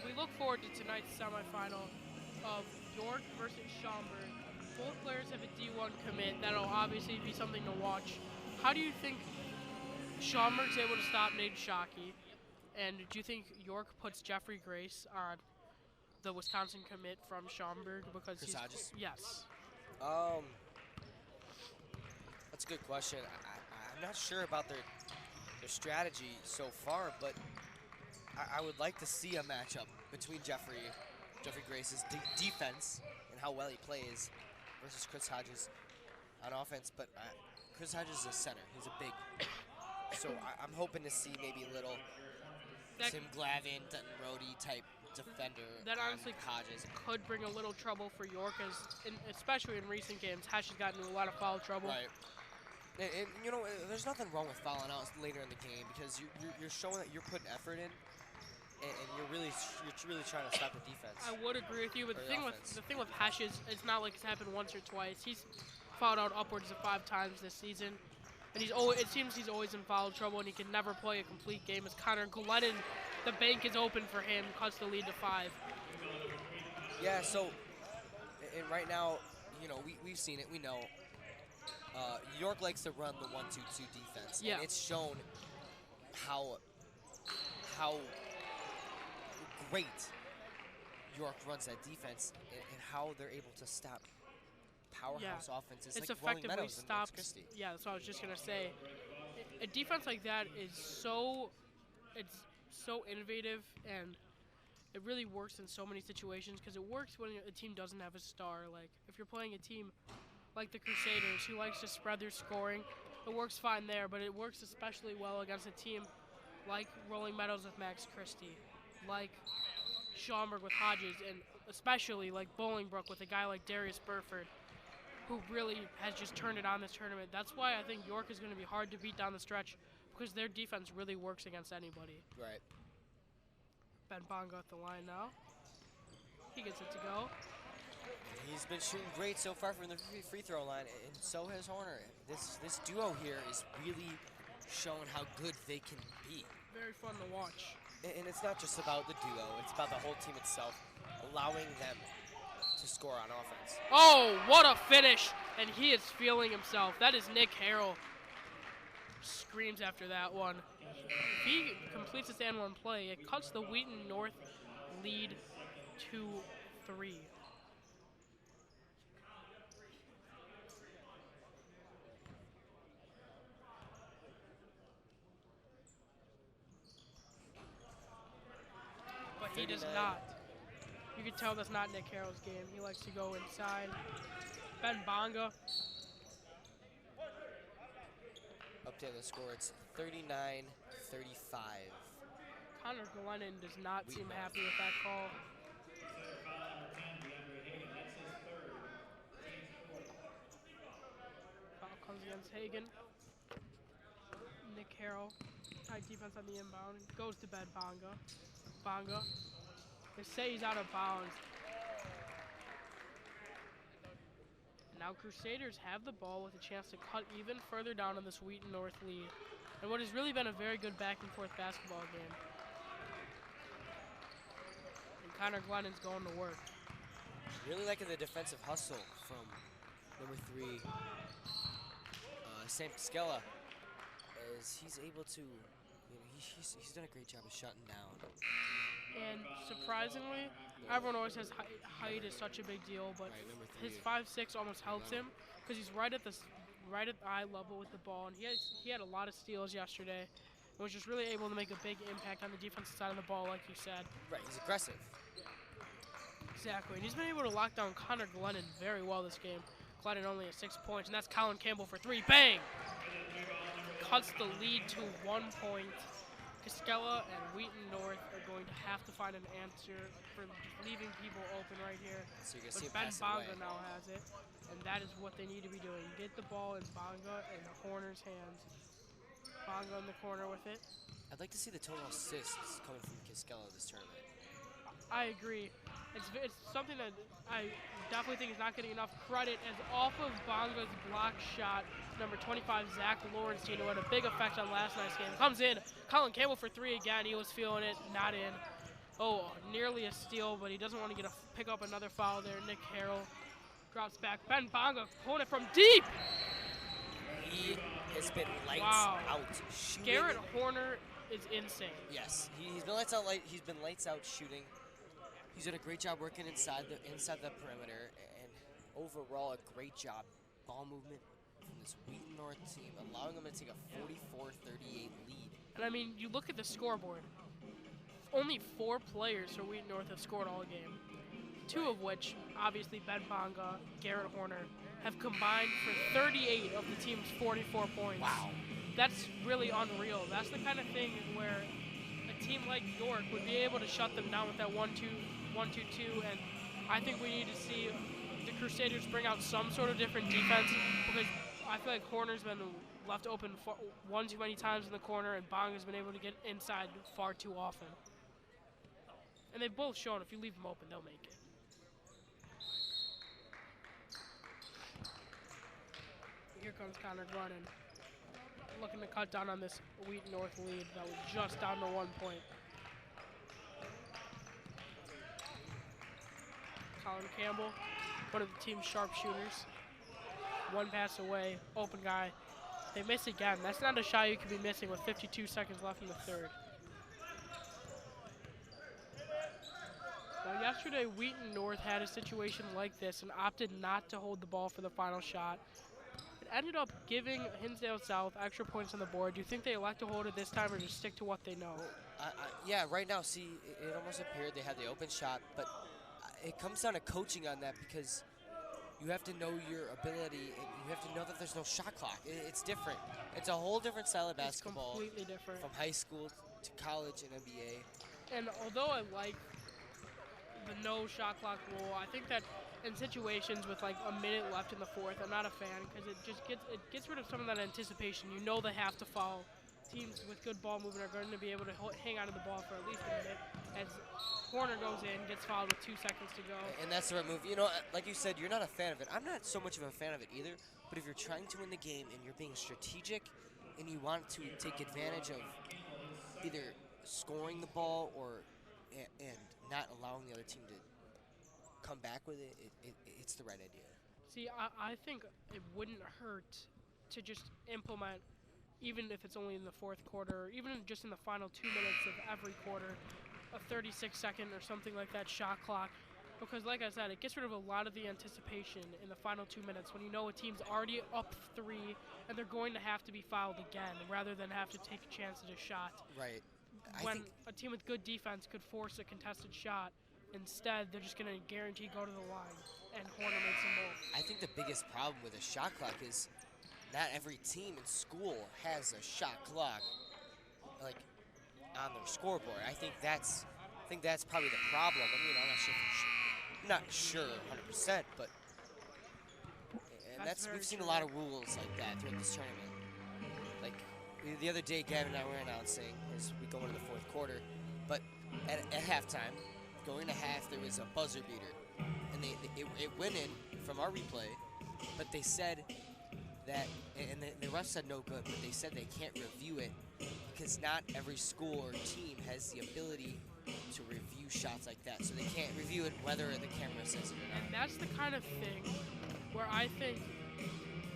Speaker 1: we look forward to tonight's semifinal of York versus Schaumburg. Both players have a D1 commit. That'll obviously be something to watch. How do you think Schaumburg's able to stop Nate Shockey? And do you think York puts Jeffrey Grace on the Wisconsin commit from Schaumburg? Because yes.
Speaker 2: That's a good question. I'm not sure about their strategy so far, but I would like to see a matchup between Jeffrey Grace's defense and how well he plays versus Chris Hodges on offense. But Chris Hodges is a center. He's a big. So I'm hoping to see maybe a little Tim Glavin, Dutton Brody type defender.
Speaker 1: That honestly
Speaker 2: Hodges
Speaker 1: could bring a little trouble for York, especially in recent games. Hash has gotten into a lot of foul trouble.
Speaker 2: Right. And you know, there's nothing wrong with fouling out later in the game because you're showing that you're putting effort in, and you're really trying to stop the defense.
Speaker 1: I would agree with you, but the thing with Hash is it's not like it's happened once or twice. He's fouled out upwards of 5 times this season. And it seems he's always in foul trouble, and he can never play a complete game. As Connor Glennon, the bank is open for him, cuts the lead to 5.
Speaker 2: Yeah, so, and right now, you know, we've seen it, we know. York likes to run the 1-2-2 defense.
Speaker 1: Yeah.
Speaker 2: And it's shown how great York runs that defense and how they're able to stop powerhouse offenses
Speaker 1: it's
Speaker 2: like Rolling
Speaker 1: effectively
Speaker 2: Meadows
Speaker 1: stops.
Speaker 2: and Christie.
Speaker 1: Yeah, that's what I was just gonna say. A defense like that is so innovative, and it really works in so many situations because it works when a team doesn't have a star. Like if you're playing a team like the Crusaders who likes to spread their scoring, it works fine there. But it works especially well against a team like Rolling Meadows with Max Christie, like Schaumburg with Hodges, and especially like Bolingbrook with a guy like Darius Burford, who really has just turned it on this tournament. That's why I think York is going to be hard to beat down the stretch because their defense really works against anybody.
Speaker 2: Right.
Speaker 1: Ben Bongo at the line now. He gets it to go.
Speaker 2: He's been shooting great so far from the free throw line, and so has Horner. This duo here is really showing how good they can be.
Speaker 1: Very fun to watch.
Speaker 2: And it's not just about the duo, it's about the whole team itself, allowing them to score on offense.
Speaker 1: Oh, what a finish! And he is feeling himself. That is Nick Harrell. Screams after that one. If he completes this and one play, it cuts the Wheaton North lead to 3. But he does not. You can tell that's not Nick Harrell's game. He likes to go inside. Ben Bonga.
Speaker 2: Up to the score, it's 39-35.
Speaker 1: Connor Glennon does not seem happy with that call. Foul comes against Hagen. Nick Harrell, tight defense on the inbound, goes to Ben Bonga. Bonga. They say he's out of bounds. Now Crusaders have the ball with a chance to cut even further down on this Wheaton North lead. And what has really been a very good back and forth basketball game. And Connor Glennon's going to work.
Speaker 2: Really liking the defensive hustle from number 3, Sam Skella, as he's able to, he's done a great job of shutting down.
Speaker 1: And surprisingly, everyone always says height is such a big deal, but his 5'6" almost helps him because he's right at eye level with the ball, and he had a lot of steals yesterday, and was just really able to make a big impact on the defensive side of the ball, like you said.
Speaker 2: Right, he's aggressive.
Speaker 1: Exactly, and he's been able to lock down Connor Glennon very well this game. Glennon only has 6 points, and that's Colin Campbell for 3. Bang! Cuts the lead to 1 point. Cascella and Wheaton North are going to have to find an answer for leaving people open right here.
Speaker 2: So you're
Speaker 1: but Ben Bonga now has it, and that is what they need to be doing. Get the ball in Bonga and Horner's hands. Bonga in the corner with it.
Speaker 2: I'd like to see the total assists coming from Cascella this tournament.
Speaker 1: I agree. It's something that I definitely think is not getting enough credit, as off of Bonga's block shot, number 25, Zach Lawrenstein, who had a big effect on last night's game, comes in. Colin Campbell for 3 again. He was feeling it, not in. Oh, nearly a steal, but he doesn't want to pick up another foul there. Nick Harrell drops back. Ben Bonga pulling it from deep.
Speaker 2: He has been lights out shooting.
Speaker 1: Garrett Horner is insane.
Speaker 2: Yes, he's been lights out. He's been lights out shooting. He's done a great job working inside the perimeter, and overall a great job ball movement from this Wheaton North team, allowing them to take a 44-38 lead.
Speaker 1: And I mean, you look at the scoreboard. Only 4 players for Wheaton North have scored all game. 2 of which, obviously Ben Bonga, Garrett Horner, have combined for 38 of the team's 44 points.
Speaker 2: Wow.
Speaker 1: That's really unreal. That's the kind of thing where a team like York would be able to shut them down with that 1-2-2, and I think we need to see the Crusaders bring out some sort of different defense, because I feel like Horner's been left open one too many times in the corner, and Bonga's been able to get inside far too often. And they've both shown if you leave them open, they'll make it. Here comes Connor Glennon, looking to cut down on this Wheaton North lead that was just down to 1 point. Colin Campbell, one of the team's sharpshooters. 1 pass away, open guy. They miss again. That's not a shot you could be missing with 52 seconds left in the third. Now yesterday, Wheaton North had a situation like this and opted not to hold the ball for the final shot. It ended up giving Hinsdale South extra points on the board. Do you think they elect to hold it this time or just stick to what they know?
Speaker 2: Yeah, right now, see, it almost appeared they had the open shot, but it comes down to coaching on that, because you have to know your ability, and you have to know that there's no shot clock. It's different. It's a whole different style of basketball.
Speaker 1: It's completely different.
Speaker 2: From high school to college and NBA.
Speaker 1: And although I like the no shot clock rule, I think that in situations with like a minute left in the fourth, I'm not a fan, because it gets rid of some of that anticipation. You know they have to foul. Teams with good ball movement are going to be able to hang on to the ball for at least a minute. as Horner goes in, gets fouled with 2 seconds to go.
Speaker 2: And that's the right move. You know, like you said, you're not a fan of it. I'm not so much of a fan of it either, but if you're trying to win the game and you're being strategic and you want to take advantage of either scoring the ball or and not allowing the other team to come back with it, it's the right idea.
Speaker 1: See, I think it wouldn't hurt to just implement, even if it's only in the fourth quarter, or even just in the final 2 minutes of every quarter, a 36-second or something like that shot clock. Because like I said, it gets rid of a lot of the anticipation in the final 2 minutes when you know a team's already up 3 and they're going to have to be fouled again rather than have to take a chance at a shot.
Speaker 2: Right.
Speaker 1: When a team with good defense could force a contested shot, instead they're just going to guarantee go to the line, and Horner makes them both.
Speaker 2: I think the biggest problem with a shot clock is not every team in school has a shot clock like on their scoreboard. I think that's probably the problem. I mean, I'm not sure 100%, but we've seen a lot of rules like that throughout this tournament. Like the other day, Gavin and I were announcing as we go into the fourth quarter, but at halftime, going to half, there was a buzzer beater, and it went in from our replay, but they said that, and the ref said no good, but they said they can't review it because not every school or team has the ability to review shots like that, so they can't review it whether the camera says it or not.
Speaker 1: And that's the kind of thing where I think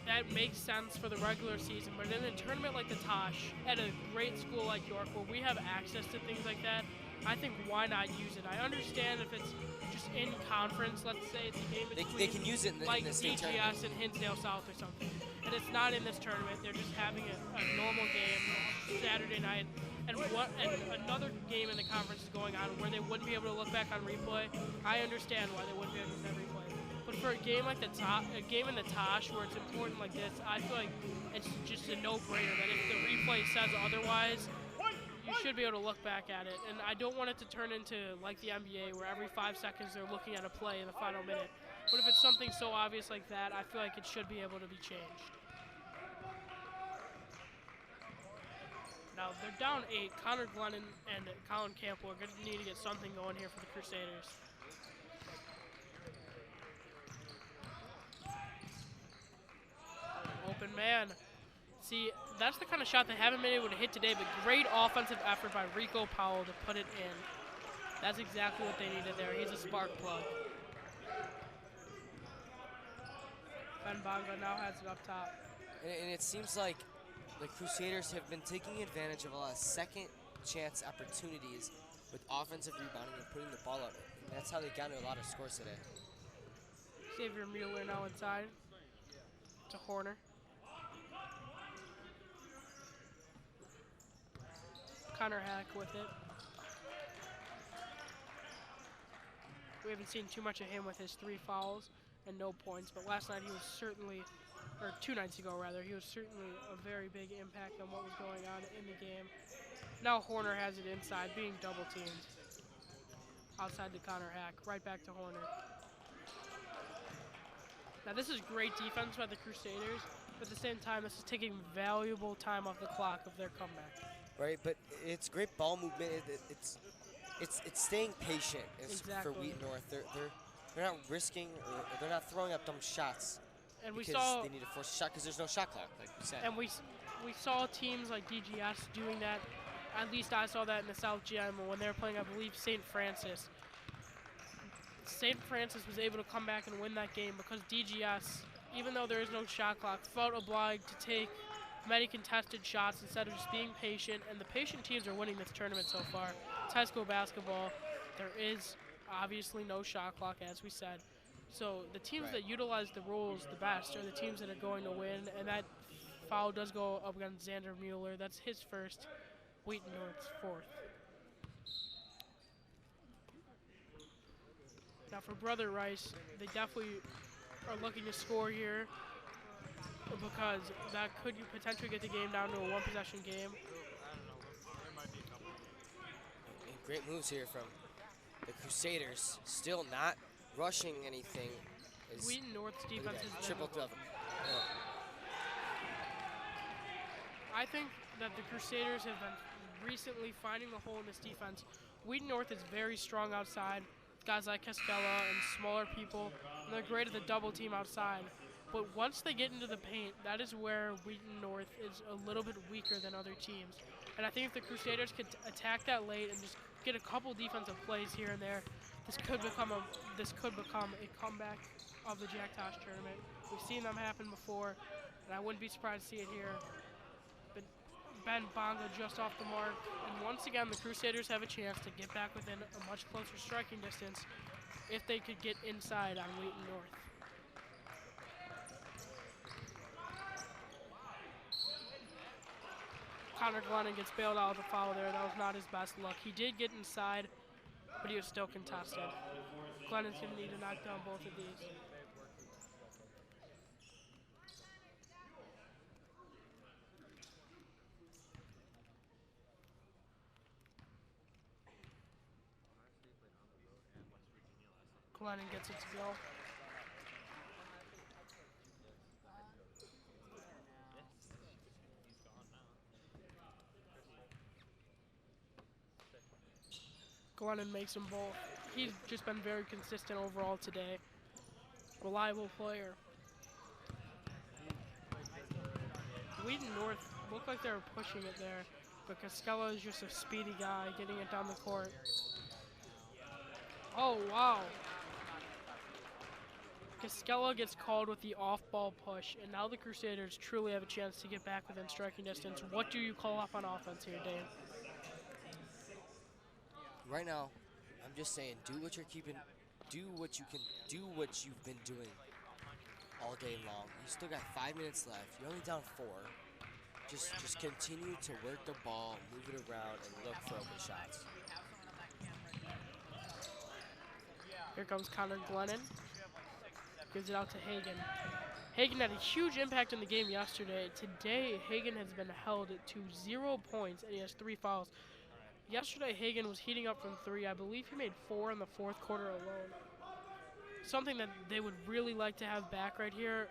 Speaker 1: that makes sense for the regular season, but in a tournament like the Tosh, at a great school like York, where we have access to things like that, I think why not use it? I understand if it's just in conference, let's say it's a game between
Speaker 2: they can use it in the state tournament.
Speaker 1: DGS and Hinsdale South or something, and it's not in this tournament. They're just having a normal game Saturday night, and another game in the conference is going on where they wouldn't be able to look back on replay. I understand why they wouldn't be able to look at replay. But for a game like a game in the Tosh where it's important like this, I feel like it's just a no-brainer that if the replay says otherwise, you should be able to look back at it. And I don't want it to turn into like the NBA where every 5 seconds they're looking at a play in the final minute. But if it's something so obvious like that, I feel like it should be able to be changed. Now they're down 8. Connor Glennon and Colin Campbell are going to need to get something going here for the Crusaders. Open man. See, that's the kind of shot they haven't been able to hit today, but great offensive effort by Rico Powell to put it in. That's exactly what they needed there. He's a spark plug. Ben Bonga now has it up top.
Speaker 2: And it seems like the Crusaders have been taking advantage of a lot of second chance opportunities with offensive rebounding and putting the ball up. And that's how they got into a lot of scores today.
Speaker 1: Xavier Mueller now inside to Horner. Connor Hack with it. We haven't seen too much of him with his 3 fouls and no points, but last night he was certainly, or 2 nights ago rather, he was certainly a very big impact on what was going on in the game. Now Horner has it inside, being double teamed. Outside to Connor Hack, right back to Horner. Now this is great defense by the Crusaders, but at the same time this is taking valuable time off the clock of their comeback.
Speaker 2: Right, but it's great ball movement. It's staying patient for Wheaton North. They're not risking or they're not throwing up dumb shots.
Speaker 1: And
Speaker 2: because they need to force a shot because there's no shot clock, like you said.
Speaker 1: And we saw teams like DGS doing that. At least I saw that in the South Gym when they were playing, I believe, St. Francis. St. Francis was able to come back and win that game because DGS, even though there is no shot clock, felt obliged to take many contested shots instead of just being patient, and the patient teams are winning this tournament so far. It's high school basketball. There is obviously no shot clock, as we said. So the teams that utilize the rules the best are the teams that are going to win, and that foul does go up against Xander Mueller. That's his first, Wheaton North's 4th. Now for Brother Rice, they definitely are looking to score here, because that could potentially get the game down to a 1-possession game.
Speaker 2: And great moves here from the Crusaders, still not rushing anything.
Speaker 1: Wheaton North's defense is
Speaker 2: triple double.
Speaker 1: I think that the Crusaders have been recently finding the hole in this defense Wheaton North is very strong outside. Guys like Cascella and smaller people, and they're great at the double team outside. But once they get into the paint, that is where Wheaton North is a little bit weaker than other teams. And I think if the Crusaders could attack that late and just get a couple defensive plays here and there, this could become a comeback of the Jack Tosh tournament. We've seen them happen before, and I wouldn't be surprised to see it here. But Ben Bonga just off the mark, and once again the Crusaders have a chance to get back within a much closer striking distance if they could get inside on Wheaton North. Connor Glennon gets bailed out with a foul there. That was not his best look. He did get inside, but he was still contested. Glennon's going to need to knock down both of these. Glennon gets it to go. Glennon makes them both. He's just been very consistent overall today. Reliable player. Wheaton North looked like they were pushing it there, but Cascella is just a speedy guy getting it down the court. Oh, wow. Cascella gets called with the off-ball push, and now the Crusaders truly have a chance to get back within striking distance. What do you call up on offense here, Dane?
Speaker 2: Right now, I'm just saying, do what you've been doing all day long. You still got 5 minutes left. You're only down 4. Just continue to work the ball, move it around, and look for open shots.
Speaker 1: Here comes Connor Glennon. Gives it out to Hagen. Hagen had a huge impact in the game yesterday. Today, Hagen has been held to 0 points, and he has 3 fouls. Yesterday, Hagen was heating up from 3. I believe he made 4 in the 4th quarter alone. Something that they would really like to have back right here.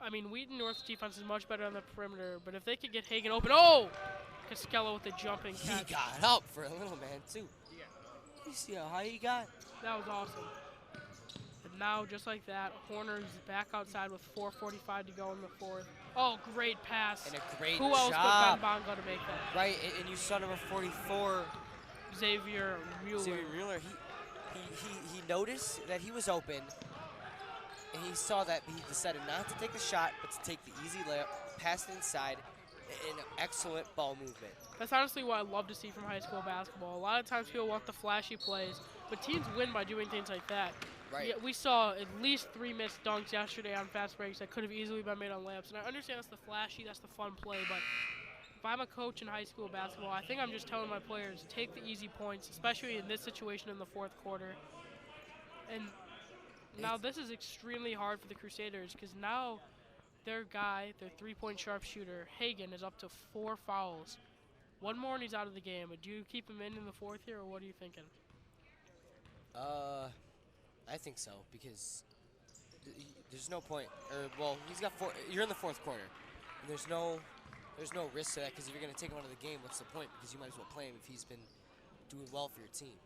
Speaker 1: I mean, Wheaton North's defense is much better on the perimeter, but if they could get Hagen open, oh! Cascella with the jumping catch.
Speaker 2: He got up for a little man, too. You see how high he got?
Speaker 1: That was awesome. But now, just like that, Horner's back outside with 4:45 to go in the 4th. Oh, great pass.
Speaker 2: And a great
Speaker 1: Who else
Speaker 2: job.
Speaker 1: but Ben Bonga to make that?
Speaker 2: Right, and you saw number 44.
Speaker 1: Xavier Mueller.
Speaker 2: Xavier Mueller, he noticed that he was open, and he saw that, but he decided not to take the shot, but to take the easy layup, pass it inside, and an excellent ball movement.
Speaker 1: That's honestly what I love to see from high school basketball. A lot of times people want the flashy plays, but teams win by doing things like that.
Speaker 2: Right.
Speaker 1: Yeah, we saw at least 3 missed dunks yesterday on fast breaks that could have easily been made on layups. And I understand that's the flashy, that's the fun play, but if I'm a coach in high school basketball, I think I'm just telling my players, take the easy points, especially in this situation in the 4th quarter. And now this is extremely hard for the Crusaders because now their guy, their 3-point sharpshooter, Hagen, is up to 4 fouls. 1 more and he's out of the game. But do you keep him in the 4th here, or what are you thinking?
Speaker 2: I think so, because there's no point. Well, he's got 4. You're in the 4th quarter. And there's no risk to that, because if you're going to take him out of the game, what's the point? Because you might as well play him if he's been doing well for your team.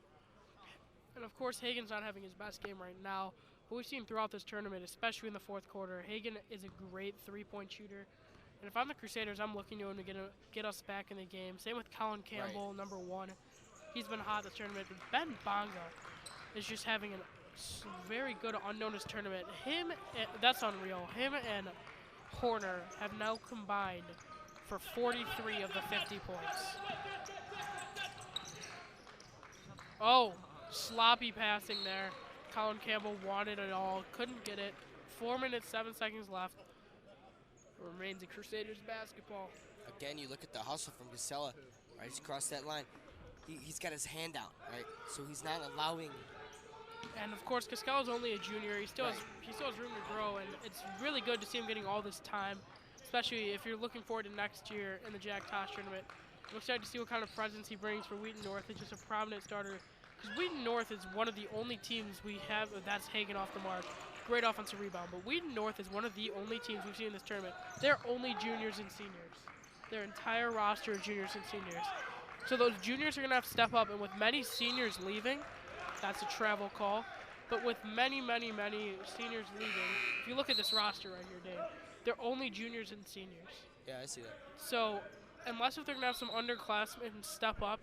Speaker 1: And of course, Hagen's not having his best game right now. But we've seen throughout this tournament, especially in the 4th quarter, Hagen is a great 3-point shooter. And if I'm the Crusaders, I'm looking to him to get us back in the game. Same with Colin Campbell,
Speaker 2: right.
Speaker 1: Number 1. He's been hot this tournament. But Ben Bonga is just having a very good unnoticed tournament. That's unreal. Him and Horner have now combined for 43 of the 50 points. Oh, sloppy passing there. Colin Campbell wanted it all, couldn't get it. 4 minutes, 7 seconds left. Remains a Crusaders basketball.
Speaker 2: Again, you look at the hustle from Cascella, right? He's crossed that line. He's got his hand out, right? So he's not allowing.
Speaker 1: And of course, Cascella's only a junior. He still has room to grow, and it's really good to see him getting all this time, especially if you're looking forward to next year in the Jack Tosh tournament. I'm excited to see what kind of presence he brings for Wheaton North. It's just a prominent starter. Because Wheaton North is one of the only teams we have that's Hagen off the mark. Great offensive rebound. But Wheaton North is one of the only teams we've seen in this tournament. They're only juniors and seniors. Their entire roster is juniors and seniors. So those juniors are going to have to step up, and with many seniors leaving, that's a travel call. But with many, many, many seniors leaving, if you look at this roster right here, Dane, they're only juniors and seniors.
Speaker 2: Yeah, I see that.
Speaker 1: So unless if they're going to have some underclassmen step up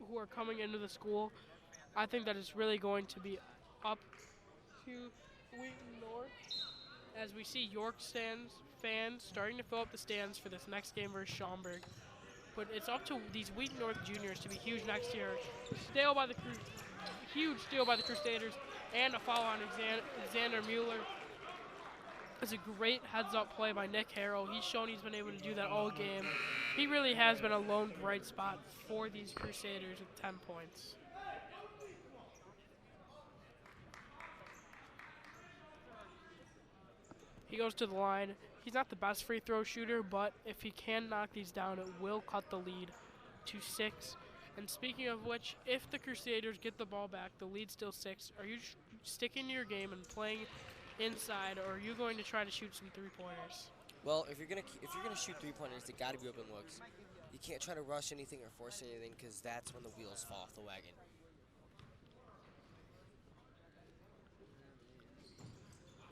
Speaker 1: who are coming into the school, I think that it's really going to be up to Wheaton North as we see York fans starting to fill up the stands for this next game versus Schaumburg. But it's up to these Wheaton North juniors to be huge next year. Huge steal by the Crusaders, and a foul on Xander Mueller. It's a great heads-up play by Nick Harrell. He's shown he's been able to do that all game. He really has been a lone bright spot for these Crusaders with 10 points. He goes to the line. He's not the best free throw shooter, but if he can knock these down, it will cut the lead to 6. And speaking of which, if the Crusaders get the ball back, the lead's still 6. Are you sticking to your game and playing inside, or are you going to try to shoot some three-pointers?
Speaker 2: Well, if you're gonna shoot three-pointers, they got to be open looks. You can't try to rush anything or force anything, because that's when the wheels fall off the wagon.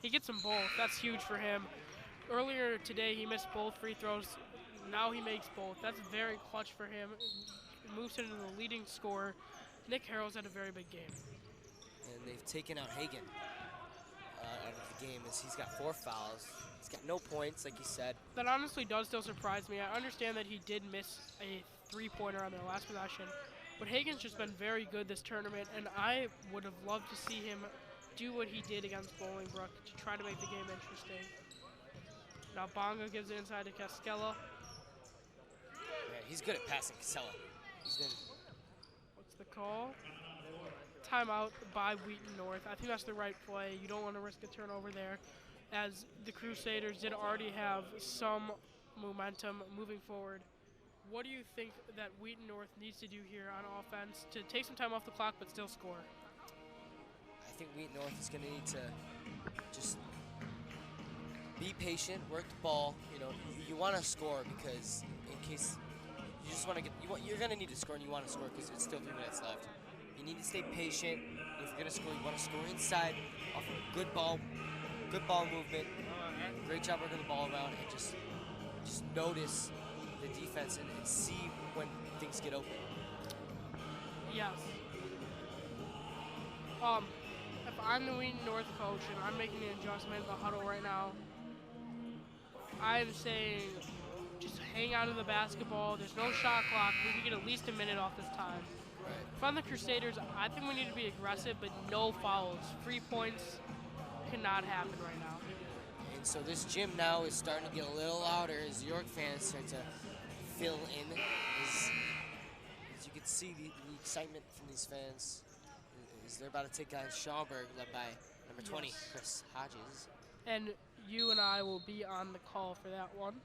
Speaker 1: He gets them both. That's huge for him. Earlier today, he missed both free throws. Now he makes both. That's very clutch for him. It moves into the leading scorer. Nick Harrell's had a very big game.
Speaker 2: And they've taken out Hagen out of the game as he's got 4 fouls. He's got no points, like you said.
Speaker 1: That honestly does still surprise me. I understand that he did miss a three-pointer on their last possession, but Hagen's just been very good this tournament, and I would have loved to see him do what he did against Bolingbrook to try to make the game interesting. Now Bonga gives it inside to Cascella.
Speaker 2: Yeah, he's good at passing Casella. He's been...
Speaker 1: What's the call? Timeout by Wheaton North. I think that's the right play. You don't want to risk a turnover there, as the Crusaders did already have some momentum moving forward. What do you think that Wheaton North needs to do here on offense to take some time off the clock but still score?
Speaker 2: I think Wheaton North is going to need to just be patient, work the ball. You know, you want to score because in case you just want to you're going to need to score, and you want to score because it's still 3 minutes left. You need to stay patient. If you're going to score, you want to score inside off of good ball movement. Great job working the ball around, and just notice the defense and see when things get open.
Speaker 1: Yes. If I'm the Wheaton North coach and I'm making an adjustment in the huddle right now, I'm saying just hang out of the basketball. There's no shot clock. We can get at least a minute off this time.
Speaker 2: Right.
Speaker 1: If I'm the Crusaders, I think we need to be aggressive, but no fouls. Free points cannot happen right now.
Speaker 2: And so this gym now is starting to get a little louder as York fans start to fill in. As you can see, the excitement from these fans is they're about to take on Schaumburg, led by number 20, Chris Hodges.
Speaker 1: And you and I will be on the call for that one.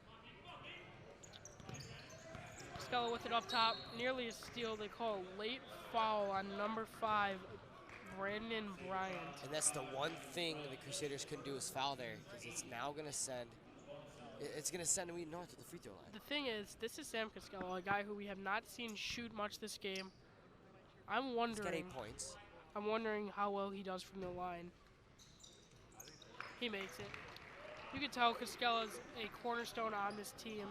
Speaker 1: Scella with it up top, nearly a steal. They call a late foul on number 5, Brandon Bryant.
Speaker 2: And that's the one thing the Crusaders couldn't do is foul there, because it's now going to send Wheaton North to the free throw line.
Speaker 1: The thing is, this is Sam Cascella, a guy who we have not seen shoot much this game. I'm wondering.
Speaker 2: He's got 8 points.
Speaker 1: I'm wondering how well he does from the line. He makes it. You can tell Cascella's a cornerstone on this team.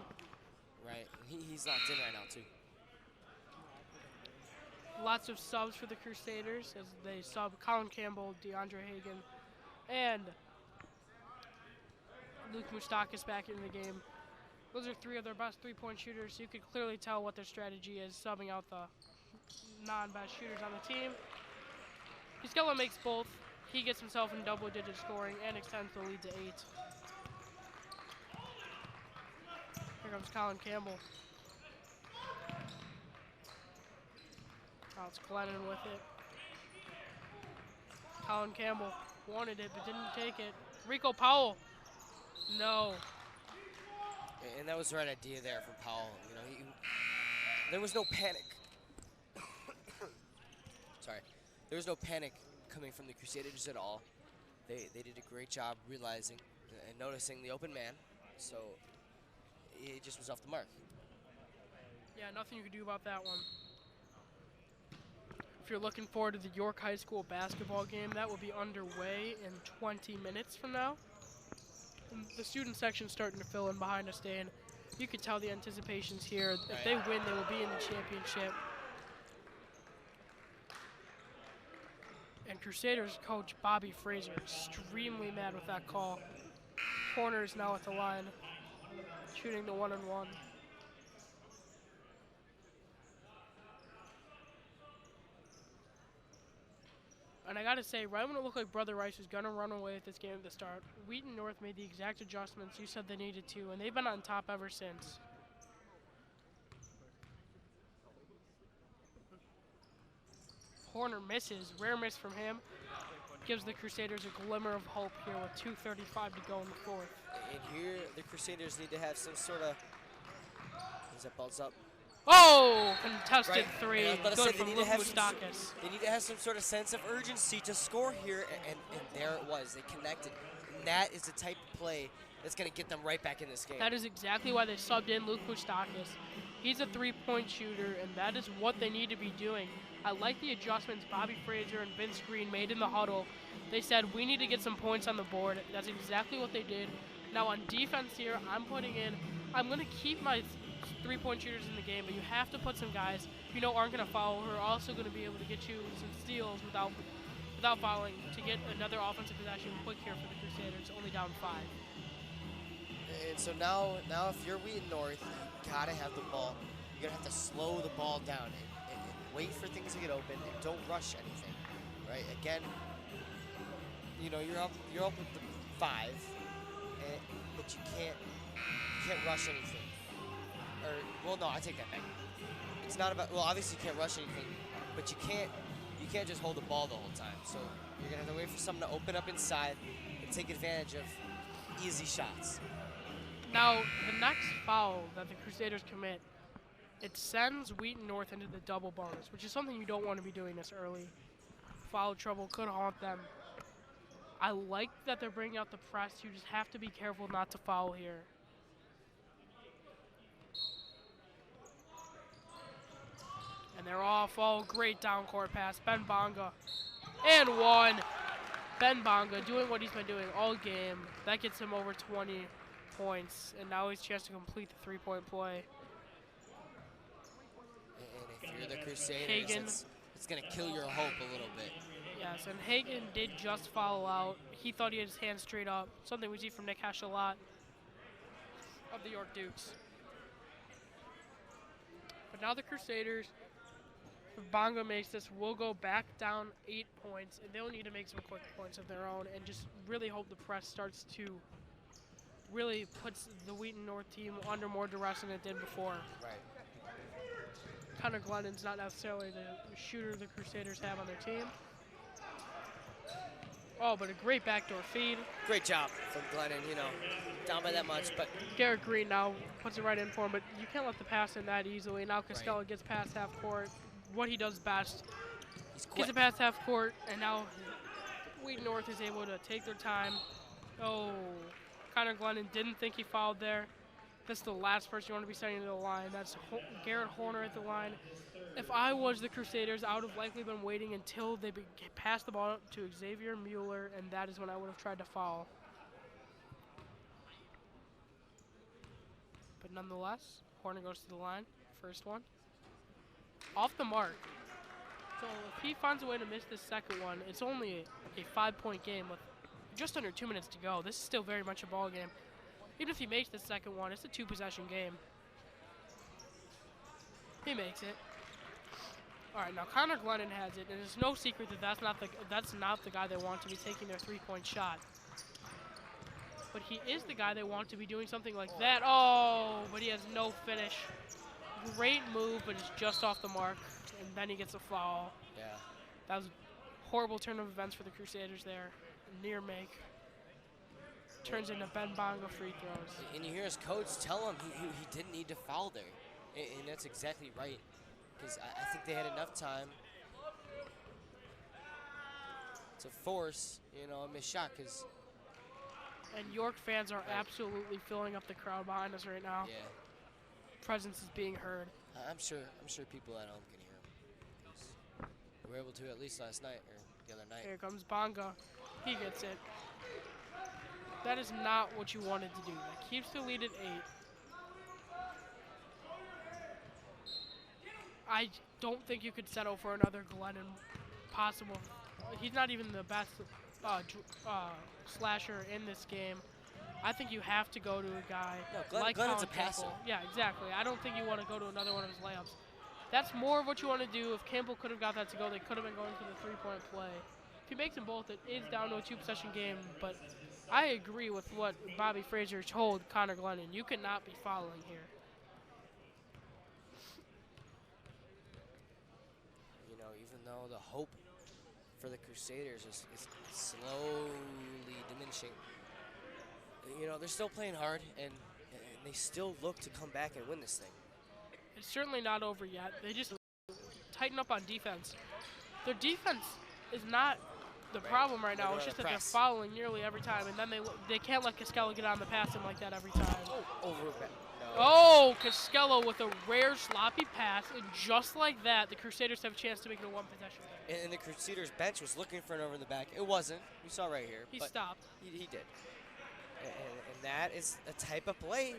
Speaker 2: Right. He's locked in right now, too.
Speaker 1: Lots of subs for the Crusaders as they sub Colin Campbell, DeAndre Hagen, and Luke Moustakis back into the game. Those are 3 of their best three-point shooters, so you can clearly tell what their strategy is, subbing out the non-best shooters on the team. Cascella makes both. He gets himself in double-digit scoring and extends the lead to 8. Here comes Colin Campbell. Now it's Glennon with it. Colin Campbell wanted it but didn't take it. Rico Powell. No.
Speaker 2: And that was the right idea there from Powell. You know, there was no panic. Sorry. There was no panic coming from the Crusaders at all. They did a great job realizing and noticing the open man. So it just was off the mark.
Speaker 1: Yeah, nothing you could do about that one. if you're looking forward to the York High School basketball game, that will be underway in 20 minutes from now. And the student section's starting to fill in behind us, Dane. You could tell the anticipation's here. If they win, they will be in the championship. And Crusaders coach Bobby Fraser extremely mad with that call. Horner is now at the line, shooting the 1-on-1. And I gotta say, right when it looked like Brother Rice was gonna run away with this game at the start, Wheaton North made the exact adjustments you said they needed to, and they've been on top ever since. Horner misses, rare miss from him. Gives the Crusaders a glimmer of hope here with 2:35 to go in the fourth.
Speaker 2: And here, the Crusaders need to have some sort of, is that ball's up?
Speaker 1: Oh, contested three,
Speaker 2: good
Speaker 1: from Swiatek.
Speaker 2: They need to have some sort of sense of urgency to score here, and there it was. They connected. And that is the type of play that's going to get them right back in this game.
Speaker 1: That is exactly why they subbed in Luke Swiatek. He's a three-point shooter, and that is what they need to be doing. I like the adjustments Bobby Fraser and Vince Green made in the huddle. They said, we need to get some points on the board. That's exactly what they did. Now on defense here, I'm going to keep my three-point shooters in the game, but you have to put some guys you know aren't going to foul, who are also going to be able to get you some steals without fouling to get another offensive possession quick here for the Crusaders, only down 5.
Speaker 2: And so now if you're Wheaton North, you got to have the ball. You're going to have to slow the ball down and wait for things to get open and don't rush anything, right? Again, you know, you're up with the 5, but you can't rush anything. Or, well, no, I take that back. It's not about, well, obviously you can't rush anything, but you can't just hold the ball the whole time. So you're going to have to wait for someone to open up inside and take advantage of easy shots.
Speaker 1: Now, the next foul that the Crusaders commit, it sends Wheaton North into the double bonus, which is something you don't want to be doing this early. Foul trouble could haunt them. I like that they're bringing out the press. You just have to be careful not to foul here. And they're off. Oh, great down court pass. Ben Bonga. And 1. Ben Bonga doing what he's been doing all game. That gets him over 20 points. And now he's a chance to complete the three-point play.
Speaker 2: And if you're the Crusaders, it's going to kill your hope a little bit.
Speaker 1: Yes, and Hagen did just foul out. He thought he had his hands straight up. Something we see from Nick Hesh a lot of the York Dukes. But now the Crusaders, if Bonga makes this, will go back down 8 points, and they'll need to make some quick points of their own and just really hope the press starts to really puts the Wheaton North team under more duress than it did before.
Speaker 2: Right.
Speaker 1: Connor Glennon's not necessarily the shooter the Crusaders have on their team. Oh, but a great backdoor feed.
Speaker 2: Great job from Glennon, you know, down by that much. But
Speaker 1: Garrett Green now puts it right in for him, but you can't let the pass in that easily. Now Costello gets past half court. What he does best. Gets it past half court, and now Wheaton North is able to take their time. Oh, Connor Glennon didn't think he fouled there. That's the last person you want to be sending to the line. That's Garrett Horner at the line. If I was the Crusaders, I would have likely been waiting until they passed the ball to Xavier Mueller, and that is when I would have tried to foul. But nonetheless, Horner goes to the line. First one. Off the mark. So if he finds a way to miss this second one, it's only a 5-point game with just under 2 minutes to go. This is still very much a ball game. Even if he makes the second one, it's a 2-possession game. He makes it. All right, now Connor Glennon has it, and it's no secret that that's not the guy they want to be taking their 3-point shot. But he is the guy they want to be doing something like that. Oh, but he has no finish. Great move, but it's just off the mark, and then he gets a foul.
Speaker 2: Yeah.
Speaker 1: That was a horrible turn of events for the Crusaders there. Near make. Turns into Ben Bonga free throws.
Speaker 2: And you hear his coach tell him he didn't need to foul there. And that's exactly right. Because I think they had enough time to force, you know, a missed shot.
Speaker 1: And York fans are absolutely filling up the crowd behind us right now.
Speaker 2: Yeah.
Speaker 1: Presence is being heard.
Speaker 2: I'm sure people at home can hear him. We were able to at least last night, or the other night.
Speaker 1: Here comes Bonga. He gets it. That is not what you wanted to do. That keeps the lead at 8. I don't think you could settle for another Glennon possible. He's not even the best slasher in this game. I think you have to go to a guy like
Speaker 2: Glennon's a passer.
Speaker 1: Yeah, exactly. I don't think you want to go to another one of his layups. That's more of what you want to do. If Campbell could have got that to go, they could have been going for the three-point play. If he makes them both, it is down to a 2-possession game, but I agree with what Bobby Frazier told Connor Glennon. You cannot be fouling here.
Speaker 2: You know, even though the hope for the Crusaders is slowly diminishing, you know, they're still playing hard, and they still look to come back and win this thing.
Speaker 1: It's certainly not over yet. They just tighten up on defense. Their defense is not the problem right now. It's just that they're fouling nearly every time, and then they can't let Costello get on the pass him like that every time.
Speaker 2: Oh,
Speaker 1: Oh, Costello with a rare sloppy pass, and just like that, the Crusaders have a chance to make it a one-possession game.
Speaker 2: And the Crusaders bench was looking for an over the back. It wasn't. We saw right here.
Speaker 1: He stopped.
Speaker 2: He did. And that is a type of play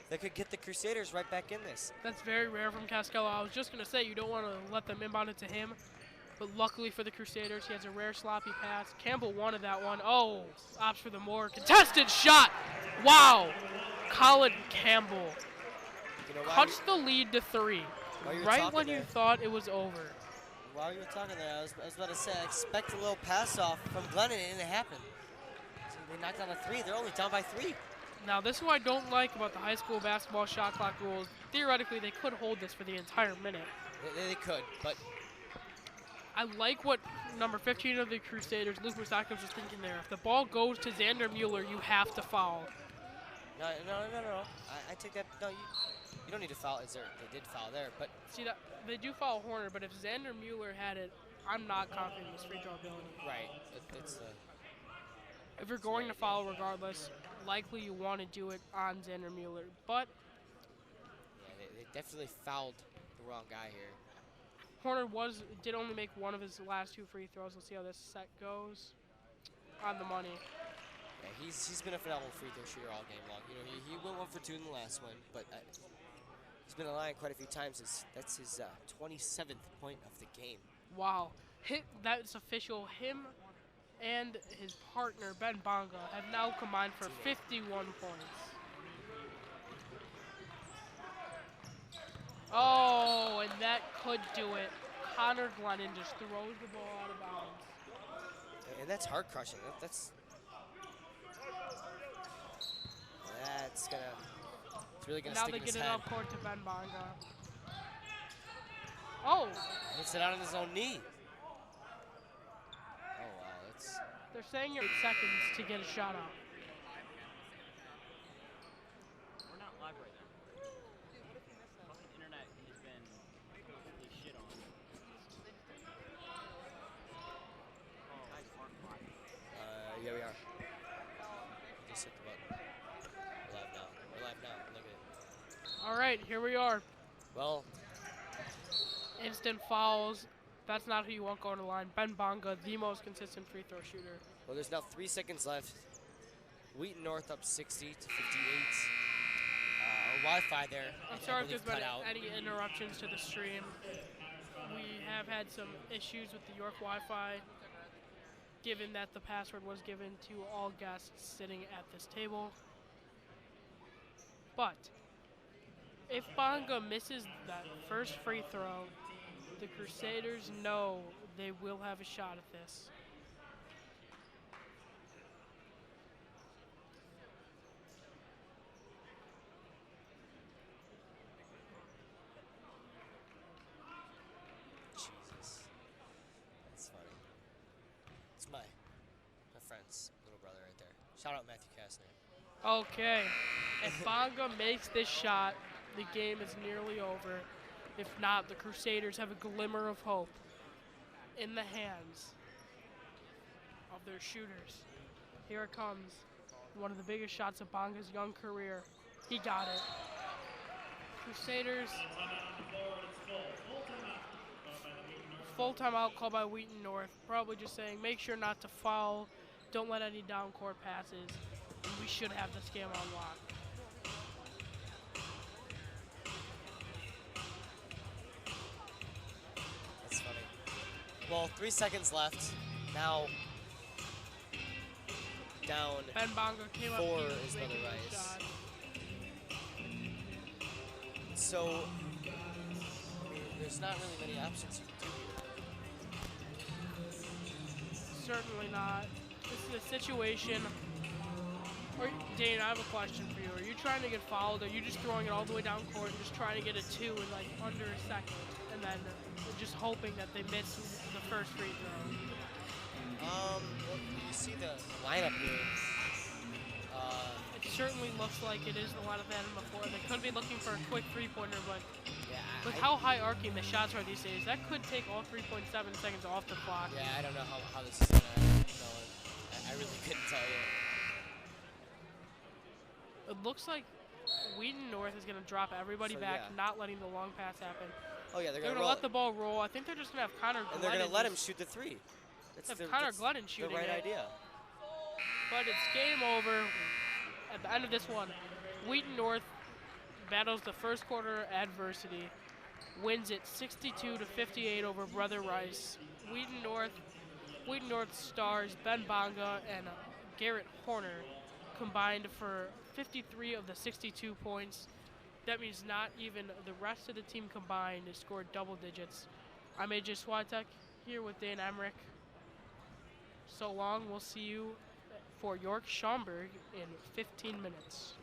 Speaker 2: that could get the Crusaders right back in this.
Speaker 1: That's very rare from Costello. I was just going to say you don't want to let them inbound it to him, but luckily for the Crusaders, he has a rare sloppy pass. Campbell wanted that one. Oh, opts for the more contested shot. Wow. Colin Campbell cuts the lead to 3 right when you thought it was over.
Speaker 2: While you were talking there, I was about to say, I expect a little pass off from Glennon, and it happened. So they knocked down a 3. They're only down by 3.
Speaker 1: Now, this is what I don't like about the high school basketball shot clock rules. Theoretically, they could hold this for the entire minute.
Speaker 2: They could, but
Speaker 1: I like what number 15 of the Crusaders, Luke Musakis, was thinking there. If the ball goes to Xander Mueller, you have to foul.
Speaker 2: No. I take that. No, you don't need to foul. They did foul there, but
Speaker 1: see that they do foul Horner. But if Xander Mueller had it, I'm not confident in his free throw ability.
Speaker 2: Right.
Speaker 1: If you're going to foul regardless, likely you want to do it on Xander Mueller. But
Speaker 2: yeah, they definitely fouled the wrong guy here.
Speaker 1: Horner did only make one of his last 2 free throws. Let's see how this set goes. On the money.
Speaker 2: Yeah, he's been a phenomenal free throw shooter all game long. You know, he went 1 for 2 in the last one, but he's been aligned quite a few times. That's his 27th point of the game.
Speaker 1: Wow, that's official. Him and his partner Ben Bonga have now combined for 51 points. Oh, and that could do it. Connor Glennon just throws the ball out of bounds.
Speaker 2: And that's heart crushing. It's really gonna stick in his head.
Speaker 1: Now they get it up court to Ben Bonga. Oh!
Speaker 2: Hits it out on his own knee. Oh wow,
Speaker 1: They're saying you're 8 seconds to get a shot out.
Speaker 3: We're not live right now. Fucking internet has been completely shit on. Guys aren't live.
Speaker 2: Yeah, we are. Just hit the button. We're live now. Look at it.
Speaker 1: All right, here we are.
Speaker 2: Well,
Speaker 1: instant fouls. That's not who you want going to the line. Ben Bonga, the most consistent free throw shooter.
Speaker 2: Well, there's now 3 seconds left. Wheaton North up 60 to 58. Wi-Fi there.
Speaker 1: I'm sorry if there's been any interruptions to the stream. We have had some issues with the York Wi-Fi, given that the password was given to all guests sitting at this table. But if Bonga misses that first free throw, the Crusaders know they will have a shot at this.
Speaker 2: Jesus. That's funny. It's my friend's little brother right there. Shout out Matthew Kastner.
Speaker 1: Okay. If Bonga makes this shot, the game is nearly over. If not, the Crusaders have a glimmer of hope in the hands of their shooters. Here it comes. One of the biggest shots of Bonga's young career. He got it. Crusaders full timeout called by Wheaton North. Probably just saying, make sure not to foul. Don't let any down court passes. And we should have this game on lock.
Speaker 2: That's funny. Well, 3 seconds left. Now, down.
Speaker 1: Ben Bonga came
Speaker 2: 4
Speaker 1: up
Speaker 2: is
Speaker 1: making
Speaker 2: Mother
Speaker 1: the
Speaker 2: Rice.
Speaker 1: shot.
Speaker 2: So, I mean, there's not really many options you can do here.
Speaker 1: Certainly not. This is a situation. Or, Dane, I have a question for you. Are you trying to get fouled? Or are you just throwing it all the way down court and just trying to get a 2 in like under a second? And then just hoping that they miss the first free throw?
Speaker 2: Well, you see the lineup here.
Speaker 1: It certainly looks like it is the lineup they had before. They could be looking for a quick three-pointer, but
Speaker 2: Yeah,
Speaker 1: with how high arcing the shots are these days, that could take all 3.7 seconds off the clock.
Speaker 2: Yeah, I don't know how this is gonna go. I really couldn't tell you.
Speaker 1: It looks like Wheaton North is going to drop everybody
Speaker 2: So,
Speaker 1: back,
Speaker 2: yeah.
Speaker 1: not letting the long pass happen.
Speaker 2: Oh yeah, they're
Speaker 1: They're
Speaker 2: gonna
Speaker 1: going to
Speaker 2: roll
Speaker 1: let the ball roll. I think they're just going to have Connor
Speaker 2: and they're gonna
Speaker 1: Glennon
Speaker 2: let him
Speaker 1: just
Speaker 2: shoot the 3. That's
Speaker 1: have
Speaker 2: the,
Speaker 1: Connor
Speaker 2: that's
Speaker 1: Glennon
Speaker 2: the
Speaker 1: shooting
Speaker 2: right
Speaker 1: it.
Speaker 2: idea.
Speaker 1: But it's game over at the end of this one. Wheaton North battles the first quarter adversity, wins it 62-58 over Brother Rice. Wheaton North stars Ben Bonga and Garrett Horner combined for 53 of the 62 points. That means not even the rest of the team combined has scored double digits. I'm AJ Swiatek here with Dane Emmerich. So long, we'll see you for York Schaumburg in 15 minutes.